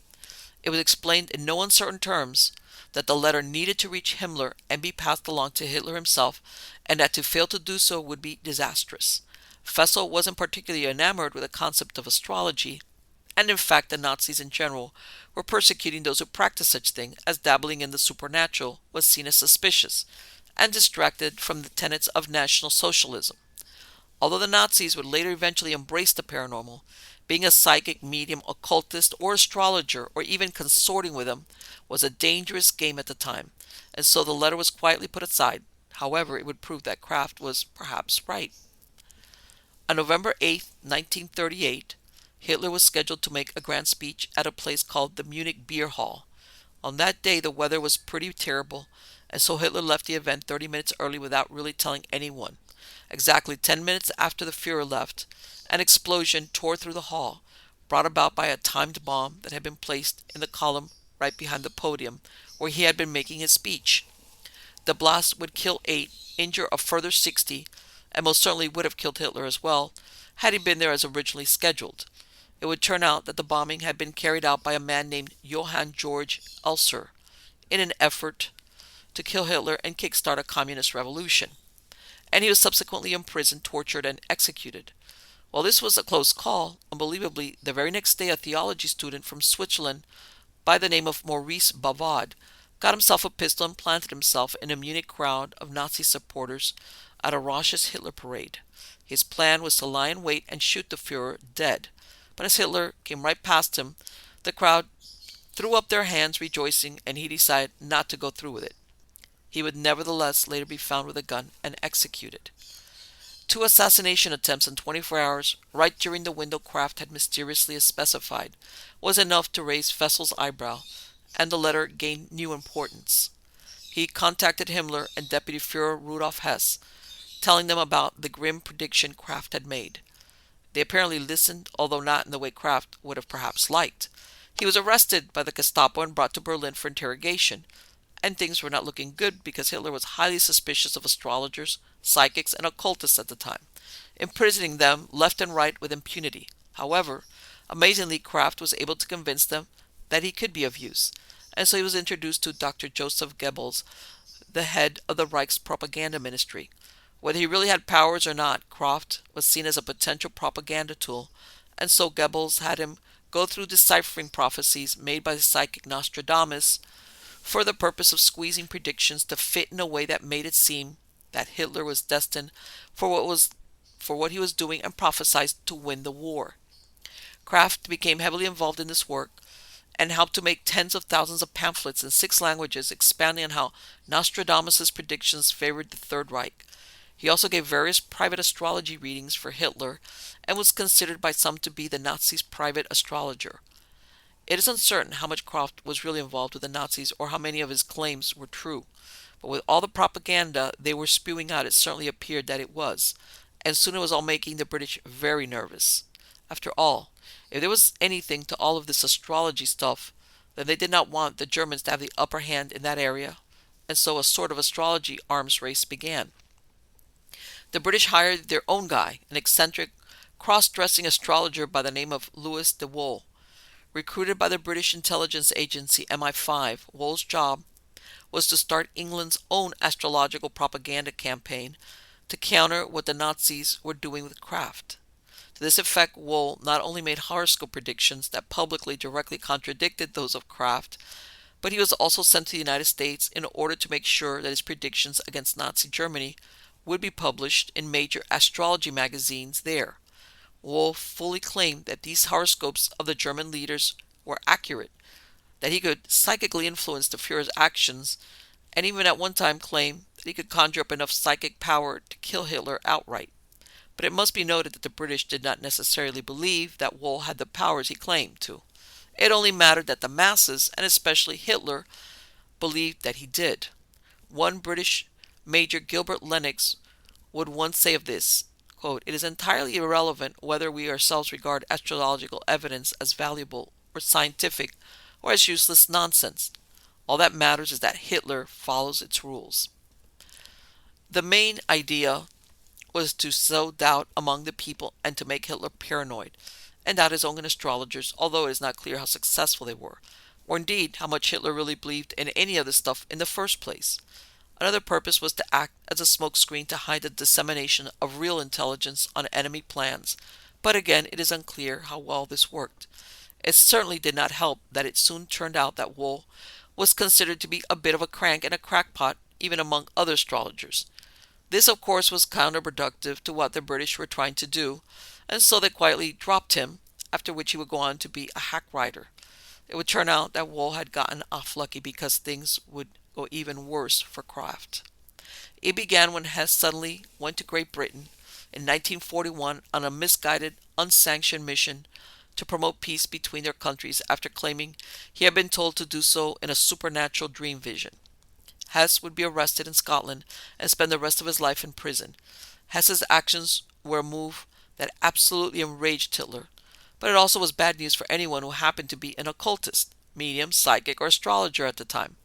It was explained in no uncertain terms that the letter needed to reach Himmler and be passed along to Hitler himself, and that to fail to do so would be disastrous. Fessel wasn't particularly enamored with the concept of astrology, and in fact the Nazis in general were persecuting those who practiced such things, as dabbling in the supernatural was seen as suspicious and distracted from the tenets of National Socialism. Although the Nazis would later eventually embrace the paranormal, being a psychic, medium, occultist, or astrologer, or even consorting with them, was a dangerous game at the time, and so the letter was quietly put aside. However, it would prove that Kraft was perhaps right. On November 8, 1938, Hitler was scheduled to make a grand speech at a place called the Munich Beer Hall. On that day, the weather was pretty terrible, and so Hitler left the event 30 minutes early without really telling anyone. Exactly 10 minutes after the Fuhrer left, an explosion tore through the hall, brought about by a timed bomb that had been placed in the column right behind the podium where he had been making his speech. The blast would kill 8, injure a further 60, and most certainly would have killed Hitler as well, had he been there as originally scheduled. It would turn out that the bombing had been carried out by a man named Johann Georg Elser. in an effort to kill Hitler and kickstart a communist revolution, and he was subsequently imprisoned, tortured, and executed. While this was a close call, unbelievably, the very next day a theology student from Switzerland by the name of Maurice Bavaud got himself a pistol and planted himself in a Munich crowd of Nazi supporters at a raucous Hitler parade. His plan was to lie in wait and shoot the Führer dead. But as Hitler came right past him, the crowd threw up their hands rejoicing, and he decided not to go through with it. He would nevertheless later be found with a gun and executed. 2 assassination attempts in 24 hours, right during the window Kraft had mysteriously specified, was enough to raise Fessel's eyebrow, and the letter gained new importance. He contacted Himmler and Deputy Führer Rudolf Hess, telling them about the grim prediction Kraft had made. They apparently listened, although not in the way Kraft would have perhaps liked. He was arrested by the Gestapo and brought to Berlin for interrogation, and things were not looking good because Hitler was highly suspicious of astrologers, psychics, and occultists at the time, imprisoning them left and right with impunity. However, amazingly, Kraft was able to convince them that he could be of use, and so he was introduced to Dr. Joseph Goebbels, the head of the Reich's propaganda ministry. Whether he really had powers or not, Kraft was seen as a potential propaganda tool, and so Goebbels had him go through deciphering prophecies made by the psychic Nostradamus for the purpose of squeezing predictions to fit in a way that made it seem that Hitler was destined for what he was doing and prophesied to win the war. Kraft became heavily involved in this work and helped to make tens of thousands of pamphlets in 6 languages expounding on how Nostradamus' predictions favored the Third Reich. He also gave various private astrology readings for Hitler and was considered by some to be the Nazis' private astrologer. It is uncertain how much Kraft was really involved with the Nazis or how many of his claims were true, but with all the propaganda they were spewing out, it certainly appeared that it was, and soon it was all making the British very nervous. After all, if there was anything to all of this astrology stuff, then they did not want the Germans to have the upper hand in that area, and so a sort of astrology arms race began. The British hired their own guy, an eccentric, cross-dressing astrologer by the name of Louis de Wohl. Recruited by the British intelligence agency MI5, Wohl's job was to start England's own astrological propaganda campaign to counter what the Nazis were doing with Kraft. To this effect, Wohl not only made horoscope predictions that publicly directly contradicted those of Kraft, but he was also sent to the United States in order to make sure that his predictions against Nazi Germany would be published in major astrology magazines there. Wohl fully claimed that these horoscopes of the German leaders were accurate, that he could psychically influence the Führer's actions, and even at one time claimed that he could conjure up enough psychic power to kill Hitler outright. But it must be noted that the British did not necessarily believe that Wohl had the powers he claimed to. It only mattered that the masses, and especially Hitler, believed that he did. One British Major Gilbert Lennox would once say of this, quote, "It is entirely irrelevant whether we ourselves regard astrological evidence as valuable or scientific or as useless nonsense. All that matters is that Hitler follows its rules." The main idea was to sow doubt among the people and to make Hitler paranoid, and doubt his own astrologers, although it is not clear how successful they were, or indeed how much Hitler really believed in any of this stuff in the first place. Another purpose was to act as a smokescreen to hide the dissemination of real intelligence on enemy plans, but again it is unclear how well this worked. It certainly did not help that it soon turned out that Wohl was considered to be a bit of a crank and a crackpot even among other astrologers. This of course was counterproductive to what the British were trying to do, and so they quietly dropped him, after which he would go on to be a hack writer. It would turn out that Wohl had gotten off lucky because things would go even worse for Kraft. It began when Hess suddenly went to Great Britain in 1941 on a misguided, unsanctioned mission to promote peace between their countries after claiming he had been told to do so in a supernatural dream vision. Hess would be arrested in Scotland and spend the rest of his life in prison. Hess's actions were a move that absolutely enraged Hitler, but it also was bad news for anyone who happened to be an occultist, medium, psychic, or astrologer at the time.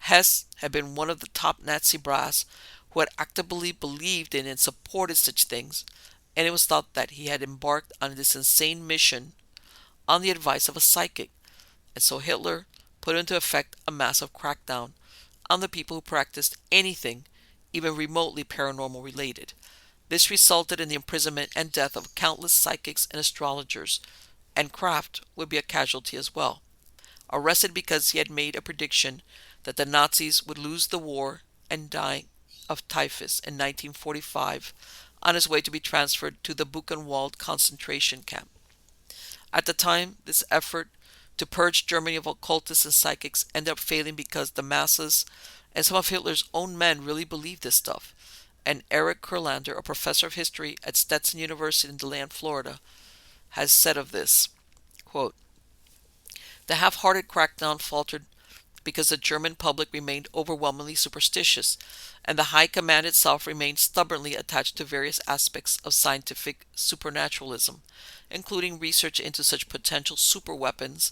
Hess had been one of the top Nazi brass who had actively believed in and supported such things, and it was thought that he had embarked on this insane mission on the advice of a psychic, and so Hitler put into effect a massive crackdown on the people who practiced anything even remotely paranormal related. This resulted in the imprisonment and death of countless psychics and astrologers, and Kraft would be a casualty as well. Arrested because he had made a prediction that the Nazis would lose the war and die of typhus in 1945 on his way to be transferred to the Buchenwald concentration camp. At the time, this effort to purge Germany of occultists and psychics ended up failing because the masses and some of Hitler's own men really believed this stuff. And Eric Kurlander, a professor of history at Stetson University in DeLand, Florida, has said of this, quote, "The half-hearted crackdown faltered because the German public remained overwhelmingly superstitious, and the High Command itself remained stubbornly attached to various aspects of scientific supernaturalism, including research into such potential superweapons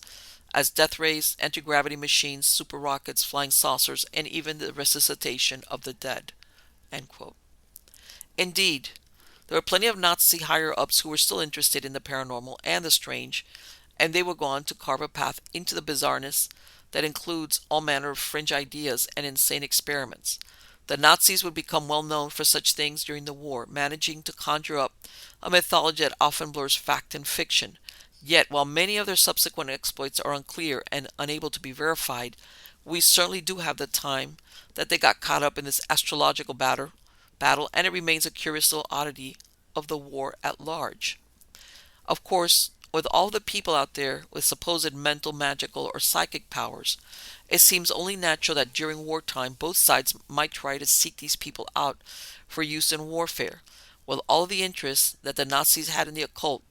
as death rays, anti-gravity machines, super rockets, flying saucers, and even the resuscitation of the dead." End quote. Indeed, there were plenty of Nazi higher-ups who were still interested in the paranormal and the strange, and they would go on to carve a path into the bizarreness that includes all manner of fringe ideas and insane experiments. The Nazis would become well known for such things during the war, managing to conjure up a mythology that often blurs fact and fiction. Yet, while many of their subsequent exploits are unclear and unable to be verified, we certainly do have the time that they got caught up in this astrological battle, and it remains a curious little oddity of the war at large. Of course, with all the people out there with supposed mental, magical, or psychic powers, it seems only natural that during wartime both sides might try to seek these people out for use in warfare. With all the interest that the Nazis had in the occult,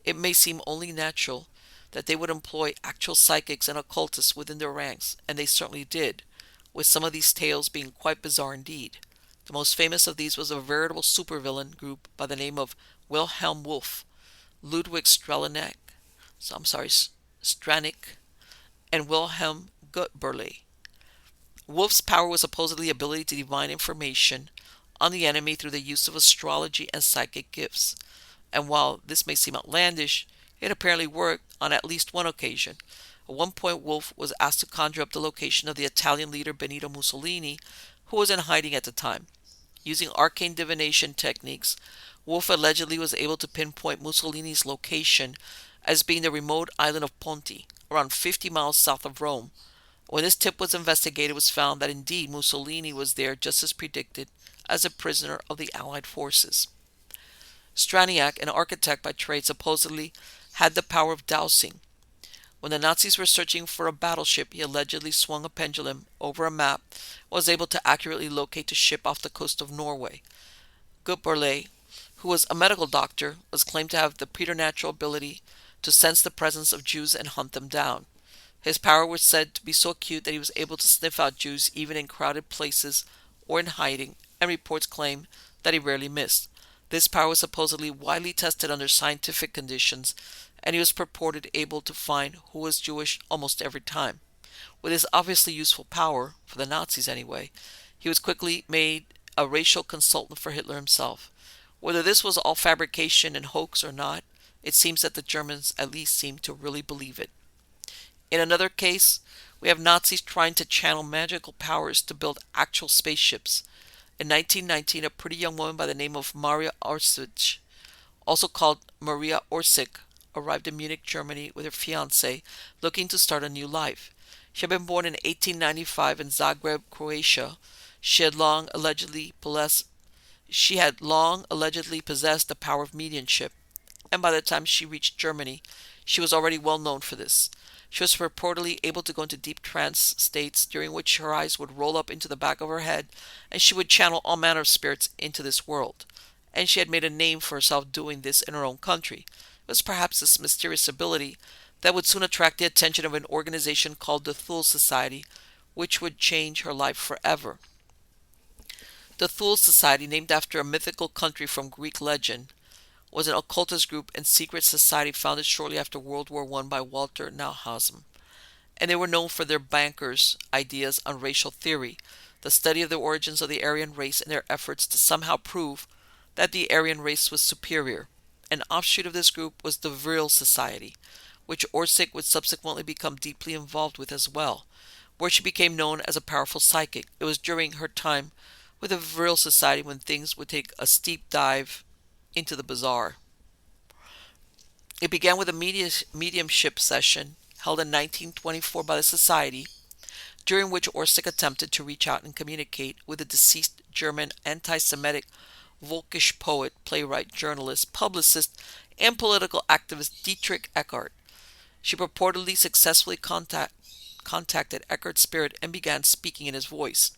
it may seem only natural that they would employ actual psychics and occultists within their ranks, and they certainly did, with some of these tales being quite bizarre indeed. The most famous of these was a veritable supervillain group by the name of Wilhelm Wolff, Ludwig Stranick, and Wilhelm Gutberle. Wolff's power was supposedly the ability to divine information on the enemy through the use of astrology and psychic gifts. And while this may seem outlandish, it apparently worked on at least one occasion. At one point, Wolff was asked to conjure up the location of the Italian leader Benito Mussolini, who was in hiding at the time. Using arcane divination techniques, Wolff allegedly was able to pinpoint Mussolini's location as being the remote island of Ponti, around 50 miles south of Rome. When this tip was investigated, it was found that indeed Mussolini was there just as predicted, as a prisoner of the Allied forces. Straniak, an architect by trade, supposedly had the power of dowsing. When the Nazis were searching for a battleship, he allegedly swung a pendulum over a map and was able to accurately locate the ship off the coast of Norway. Gutberle, who was a medical doctor, was claimed to have the preternatural ability to sense the presence of Jews and hunt them down. His power was said to be so acute that he was able to sniff out Jews even in crowded places or in hiding, and reports claim that he rarely missed. This power was supposedly widely tested under scientific conditions, and he was purported able to find who was Jewish almost every time. With his obviously useful power, for the Nazis anyway, he was quickly made a racial consultant for Hitler himself. Whether this was all fabrication and hoax or not, it seems that the Germans at least seemed to really believe it. In another case, we have Nazis trying to channel magical powers to build actual spaceships. In 1919, a pretty young woman by the name of Maria Orsich, also called Maria Orsic, arrived in Munich, Germany with her fiancé, looking to start a new life. She had been born in 1895 in Zagreb, Croatia. She had long allegedly possessed the power of mediumship, and by the time she reached Germany, she was already well known for this. She was reportedly able to go into deep trance states during which her eyes would roll up into the back of her head, and she would channel all manner of spirits into this world. And she had made a name for herself doing this in her own country. It was perhaps this mysterious ability that would soon attract the attention of an organization called the Thule Society, which would change her life forever. The Thule Society, named after a mythical country from Greek legend, was an occultist group and secret society founded shortly after World War I by Walter Neuhausen, and they were known for their bankers' ideas on racial theory, the study of the origins of the Aryan race, and their efforts to somehow prove that the Aryan race was superior. An offshoot of this group was the Vril Society, which Orsic would subsequently become deeply involved with as well. where she became known as a powerful psychic. It was during her time with the Vril Society when things would take a steep dive into the bizarre. It began with a mediumship session held in 1924 by the Society, during which Orsic attempted to reach out and communicate with the deceased German anti-Semitic Völkisch poet, playwright, journalist, publicist, and political activist Dietrich Eckart. She purportedly successfully contacted Eckart's spirit and began speaking in his voice,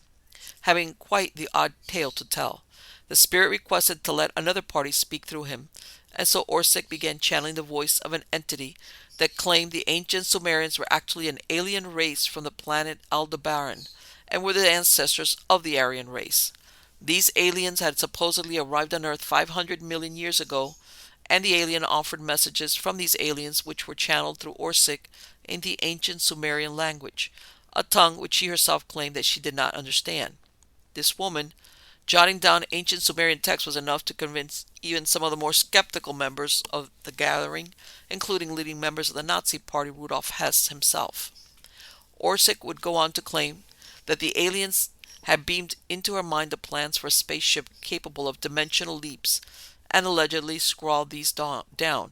having quite the odd tale to tell. The spirit requested to let another party speak through him, and so Orsic began channeling the voice of an entity that claimed the ancient Sumerians were actually an alien race from the planet Aldebaran and were the ancestors of the Aryan race. These aliens had supposedly arrived on Earth 500 million years ago, and the alien offered messages from these aliens which were channeled through Orsic in the ancient Sumerian language, a tongue which she herself claimed that she did not understand. This woman, jotting down ancient Sumerian texts, was enough to convince even some of the more skeptical members of the gathering, including leading members of the Nazi Party Rudolf Hess himself. Orsic would go on to claim that the aliens had beamed into her mind the plans for a spaceship capable of dimensional leaps and allegedly scrawled these down,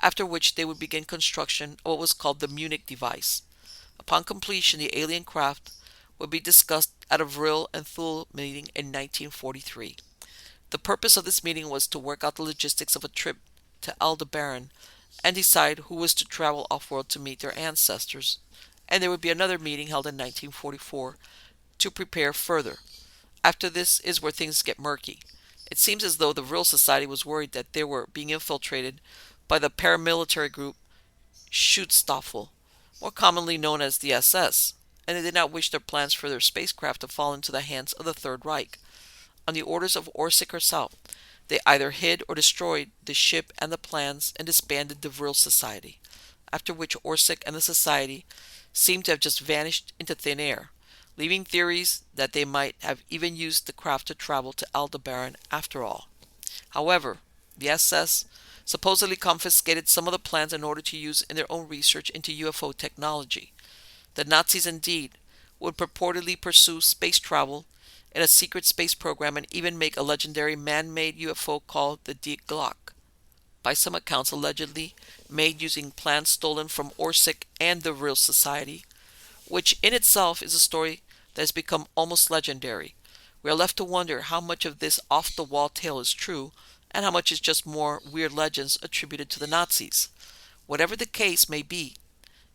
after which they would begin construction of what was called the Munich device. Upon completion, the alien craft would be discussed at a Vril and Thule meeting in 1943. The purpose of this meeting was to work out the logistics of a trip to Aldebaran and decide who was to travel off-world to meet their ancestors, and there would be another meeting held in 1944 to prepare further. After this is where things get murky. It seems as though the Vril Society was worried that they were being infiltrated by the paramilitary group Schutzstaffel, more commonly known as the SS, and they did not wish their plans for their spacecraft to fall into the hands of the Third Reich. On the orders of Orsic herself, they either hid or destroyed the ship and the plans and disbanded the Vril Society, after which Orsic and the Society seemed to have just vanished into thin air, leaving theories that they might have even used the craft to travel to Aldebaran after all. However, the SS supposedly confiscated some of the plans in order to use in their own research into UFO technology. The Nazis indeed would purportedly pursue space travel in a secret space program and even make a legendary man-made UFO called the Die Glock, by some accounts allegedly made using plans stolen from Orsic and the Vril Society, which in itself is a story that has become almost legendary. We are left to wonder how much of this off-the-wall tale is true and how much is just more weird legends attributed to the Nazis. Whatever the case may be,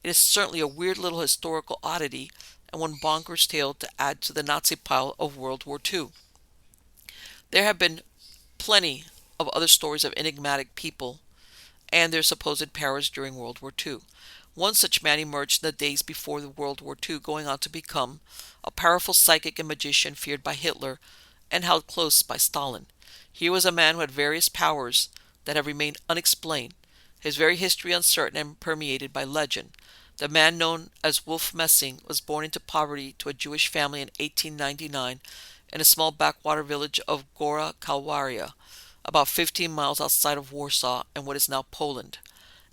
it is certainly a weird little historical oddity and one bonkers tale to add to the Nazi pile of World War II. There have been plenty of other stories of enigmatic people and their supposed powers during World War II. One such man emerged in the days before the World War II, going on to become a powerful psychic and magician feared by Hitler and held close by Stalin. He was a man who had various powers that have remained unexplained, his very history uncertain and permeated by legend. The man known as Wolf Messing was born into poverty to a Jewish family in 1899 in a small backwater village of Gora Kalwaria, about 15 miles outside of Warsaw and what is now Poland,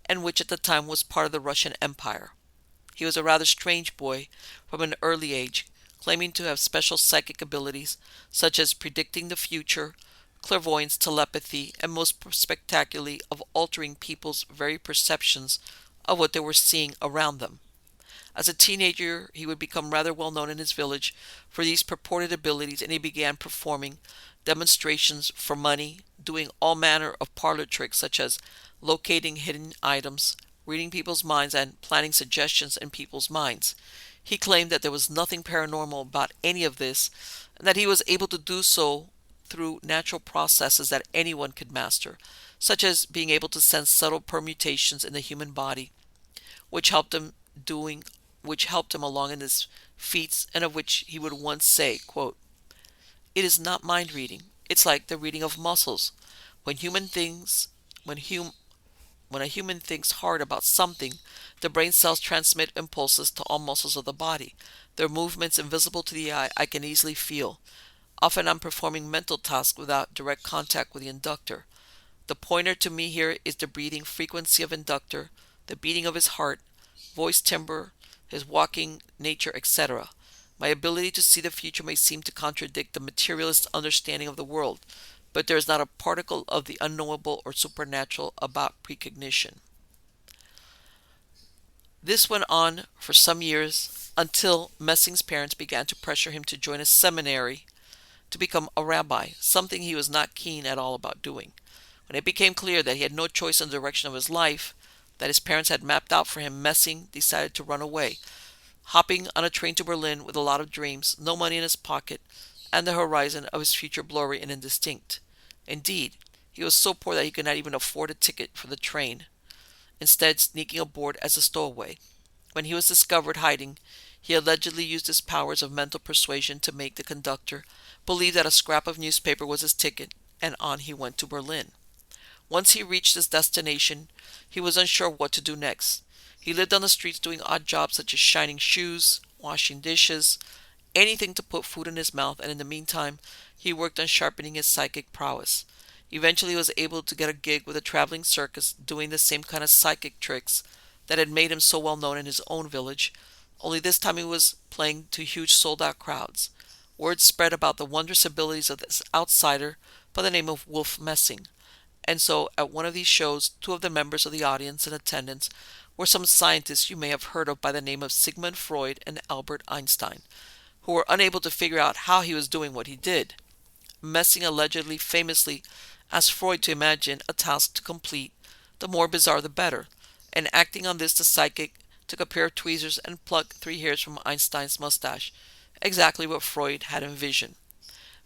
and which at the time was part of the Russian Empire. He was a rather strange boy from an early age, claiming to have special psychic abilities such as predicting the future, clairvoyance, telepathy, and most spectacularly of altering people's very perceptions of what they were seeing around them. As a teenager, he would become rather well known in his village for these purported abilities, and he began performing demonstrations for money, doing all manner of parlor tricks such as locating hidden items, reading people's minds, and planting suggestions in people's minds. He claimed that there was nothing paranormal about any of this, and that he was able to do so through natural processes that anyone could master, such as being able to sense subtle permutations in the human body, which helped him along in his feats, and of which he would once say, quote, "It is not mind reading. It's like the reading of muscles. When a human thinks hard about something, the brain cells transmit impulses to all muscles of the body. Their movements invisible to the eye I can easily feel. Often I'm performing mental tasks without direct contact with the inductor. The pointer to me here is the breathing frequency of inductor, the beating of his heart, voice timbre, his walking nature, etc. My ability to see the future may seem to contradict the materialist understanding of the world, but there is not a particle of the unknowable or supernatural about precognition. This went on for some years until Messing's parents began to pressure him to join a seminary to become a rabbi, something he was not keen at all about doing. When it became clear that he had no choice in the direction of his life that his parents had mapped out for him, Messing decided to run away, hopping on a train to Berlin with a lot of dreams, no money in his pocket, and the horizon of his future blurry and indistinct. Indeed, he was so poor that he could not even afford a ticket for the train, instead sneaking aboard as a stowaway. When he was discovered hiding, he allegedly used his powers of mental persuasion to make the conductor believe that a scrap of newspaper was his ticket, and on he went to Berlin. Once he reached his destination, he was unsure what to do next. He lived on the streets doing odd jobs such as shining shoes, washing dishes, anything to put food in his mouth, and in the meantime, he worked on sharpening his psychic prowess. Eventually, he was able to get a gig with a traveling circus doing the same kind of psychic tricks that had made him so well known in his own village, only this time he was playing to huge sold-out crowds. Word spread about the wondrous abilities of this outsider by the name of Wolf Messing. And so, at one of these shows, two of the members of the audience in attendance were some scientists you may have heard of by the name of Sigmund Freud and Albert Einstein, who were unable to figure out how he was doing what he did. Messing allegedly famously asked Freud to imagine a task to complete, the more bizarre the better, and acting on this the psychic took a pair of tweezers and plucked 3 hairs from Einstein's mustache, exactly what Freud had envisioned.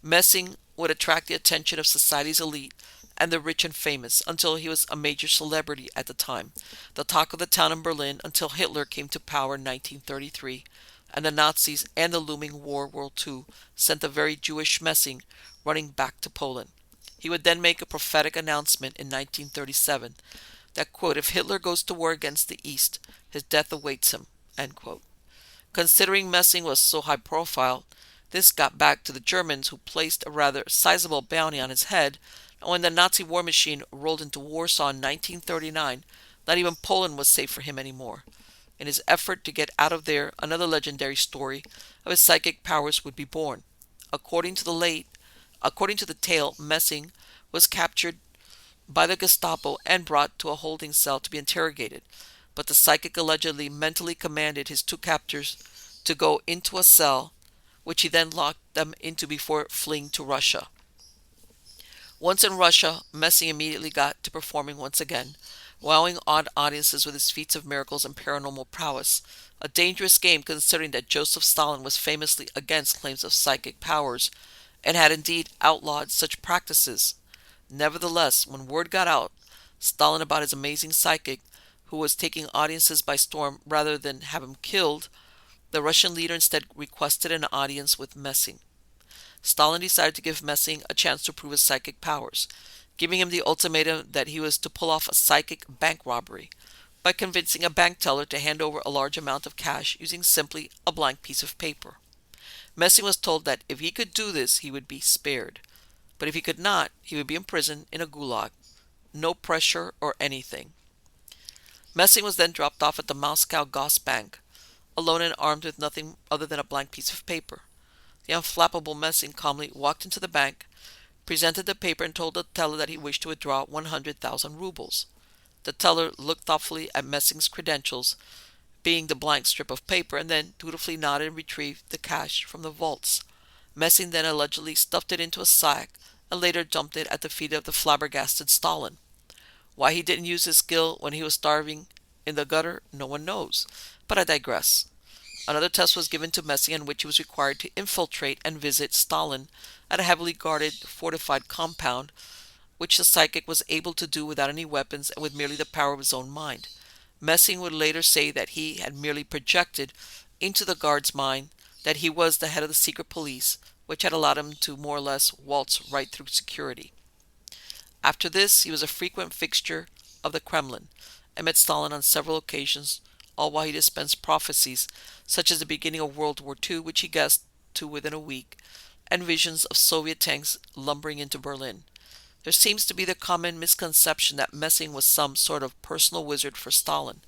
Messing would attract the attention of society's elite and the rich and famous until he was a major celebrity at the time, the talk of the town in Berlin until Hitler came to power in 1933, and the Nazis and the looming World War II sent the very Jewish Messing running back to Poland. He would then make a prophetic announcement in 1937 that, quote, if Hitler goes to war against the East, his death awaits him, end quote. Considering Messing was so high profile, this got back to the Germans, who placed a rather sizable bounty on his head, and when the Nazi war machine rolled into Warsaw in 1939, not even Poland was safe for him anymore. In his effort to get out of there, another legendary story of his psychic powers would be born. According to the tale, Messing was captured by the Gestapo and brought to a holding cell to be interrogated, but the psychic allegedly mentally commanded his 2 captors to go into a cell, which he then locked them into before fleeing to Russia. Once in Russia, Messing immediately got to performing once again, wowing odd audiences with his feats of miracles and paranormal prowess, a dangerous game considering that Joseph Stalin was famously against claims of psychic powers and had indeed outlawed such practices. Nevertheless, when word got out, Stalin about his amazing psychic, who was taking audiences by storm rather than have him killed, the Russian leader instead requested an audience with Messing. Stalin decided to give Messing a chance to prove his psychic powers, giving him the ultimatum that he was to pull off a psychic bank robbery by convincing a bank teller to hand over a large amount of cash using simply a blank piece of paper. Messing was told that if he could do this, he would be spared, but if he could not, he would be imprisoned in a gulag. No pressure or anything. Messing was then dropped off at the Moscow Goss Bank, alone and armed with nothing other than a blank piece of paper. The unflappable Messing calmly walked into the bank, presented the paper, and told the teller that he wished to withdraw 100,000 rubles. The teller looked thoughtfully at Messing's credentials, being the blank strip of paper, and then dutifully nodded and retrieved the cash from the vaults. Messing then allegedly stuffed it into a sack and later dumped it at the feet of the flabbergasted Stalin. Why he didn't use his skill when he was starving in the gutter, no one knows. But I digress. Another test was given to Messing in which he was required to infiltrate and visit Stalin at a heavily guarded, fortified compound, which the psychic was able to do without any weapons and with merely the power of his own mind. Messing would later say that he had merely projected into the guard's mind that he was the head of the secret police, which had allowed him to more or less waltz right through security. After this, he was a frequent fixture of the Kremlin and met Stalin on several occasions, all while he dispensed prophecies such as the beginning of World War II, which he guessed to within a week, and visions of Soviet tanks lumbering into Berlin. There seems to be the common misconception that Messing was some sort of personal wizard for Stalin,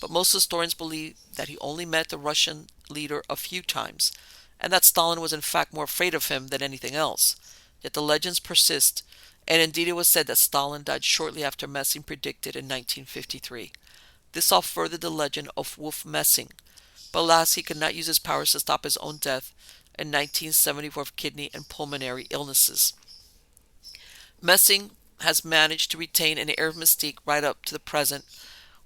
but most historians believe that he only met the Russian leader a few times, and that Stalin was in fact more afraid of him than anything else. Yet the legends persist, and indeed it was said that Stalin died shortly after Messing predicted in 1953. This all furthered the legend of Wolf Messing, but alas, he could not use his powers to stop his own death in 1974 of kidney and pulmonary illnesses. Messing has managed to retain an air of mystique right up to the present,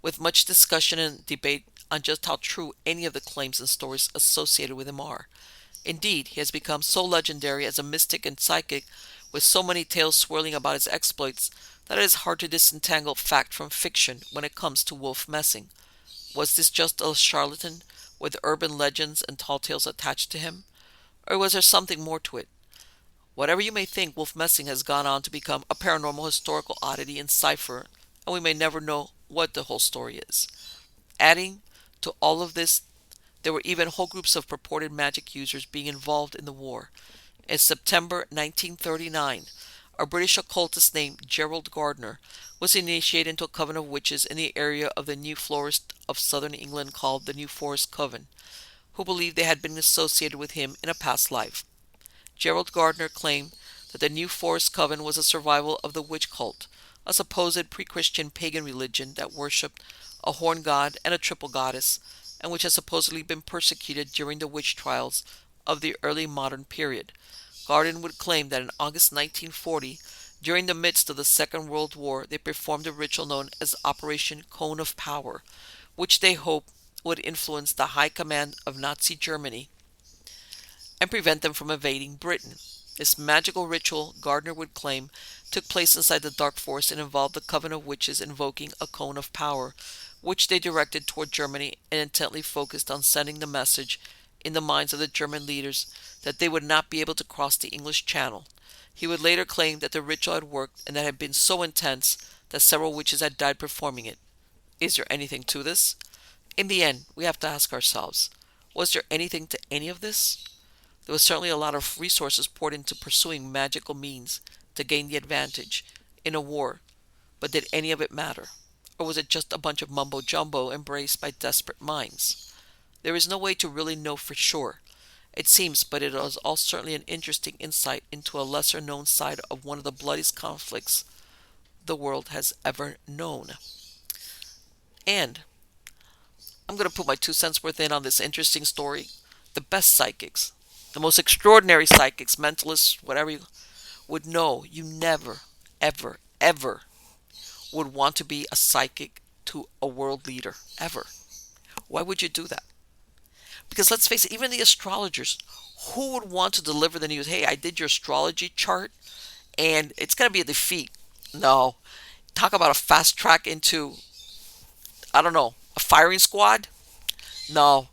with much discussion and debate on just how true any of the claims and stories associated with him are. Indeed, he has become so legendary as a mystic and psychic, with so many tales swirling about his exploits, that it is hard to disentangle fact from fiction when it comes to Wolf Messing. Was this just a charlatan with urban legends and tall tales attached to him? Or was there something more to it? Whatever you may think, Wolf Messing has gone on to become a paranormal historical oddity in cipher, and we may never know what the whole story is. Adding to all of this, there were even whole groups of purported magic users being involved in the war. In September 1939, a British occultist named Gerald Gardner was initiated into a coven of witches in the area of the New Forest of southern England called the New Forest Coven, who believed they had been associated with him in a past life. Gerald Gardner claimed that the New Forest Coven was a survival of the witch cult, a supposed pre-Christian pagan religion that worshipped a horn god and a triple goddess, and which has supposedly been persecuted during the witch trials of the early modern period. Gardner would claim that in August 1940, during the midst of the Second World War, they performed a ritual known as Operation Cone of Power, which they hoped would influence the high command of Nazi Germany and prevent them from invading Britain. This magical ritual, Gardner would claim, took place inside the dark forest and involved the coven of witches invoking a cone of power, which they directed toward Germany and intently focused on sending the message in the minds of the German leaders that they would not be able to cross the English Channel. He would later claim that the ritual had worked and that it had been so intense that several witches had died performing it. Is there anything to this? In the end, we have to ask ourselves, was there anything to any of this? There was certainly a lot of resources poured into pursuing magical means to gain the advantage in a war, but did any of it matter? Or was it just a bunch of mumbo-jumbo embraced by desperate minds? There is no way to really know for sure, it seems, but it is all certainly an interesting insight into a lesser-known side of one of the bloodiest conflicts the world has ever known. And I'm going to put my 2 cents worth in on this interesting story. The best psychics, the most extraordinary psychics, mentalists, whatever you would know, you never, ever, ever would want to be a psychic to a world leader, ever. Why would you do that? Because let's face it, even the astrologers, who would want to deliver the news? Hey, I did your astrology chart and it's going to be a defeat. No. Talk about a fast track into, I don't know, a firing squad? No.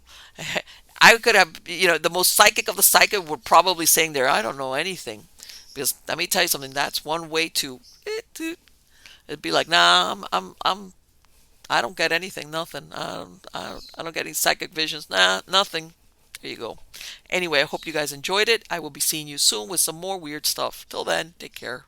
I could have, the most psychic of the psychic would probably saying there, I don't know anything. Because let me tell you something, that's one way to, it'd be like, nah, I don't get anything, nothing. I don't get any psychic visions, nah, nothing. There you go. Anyway, I hope you guys enjoyed it. I will be seeing you soon with some more weird stuff. Till then, take care.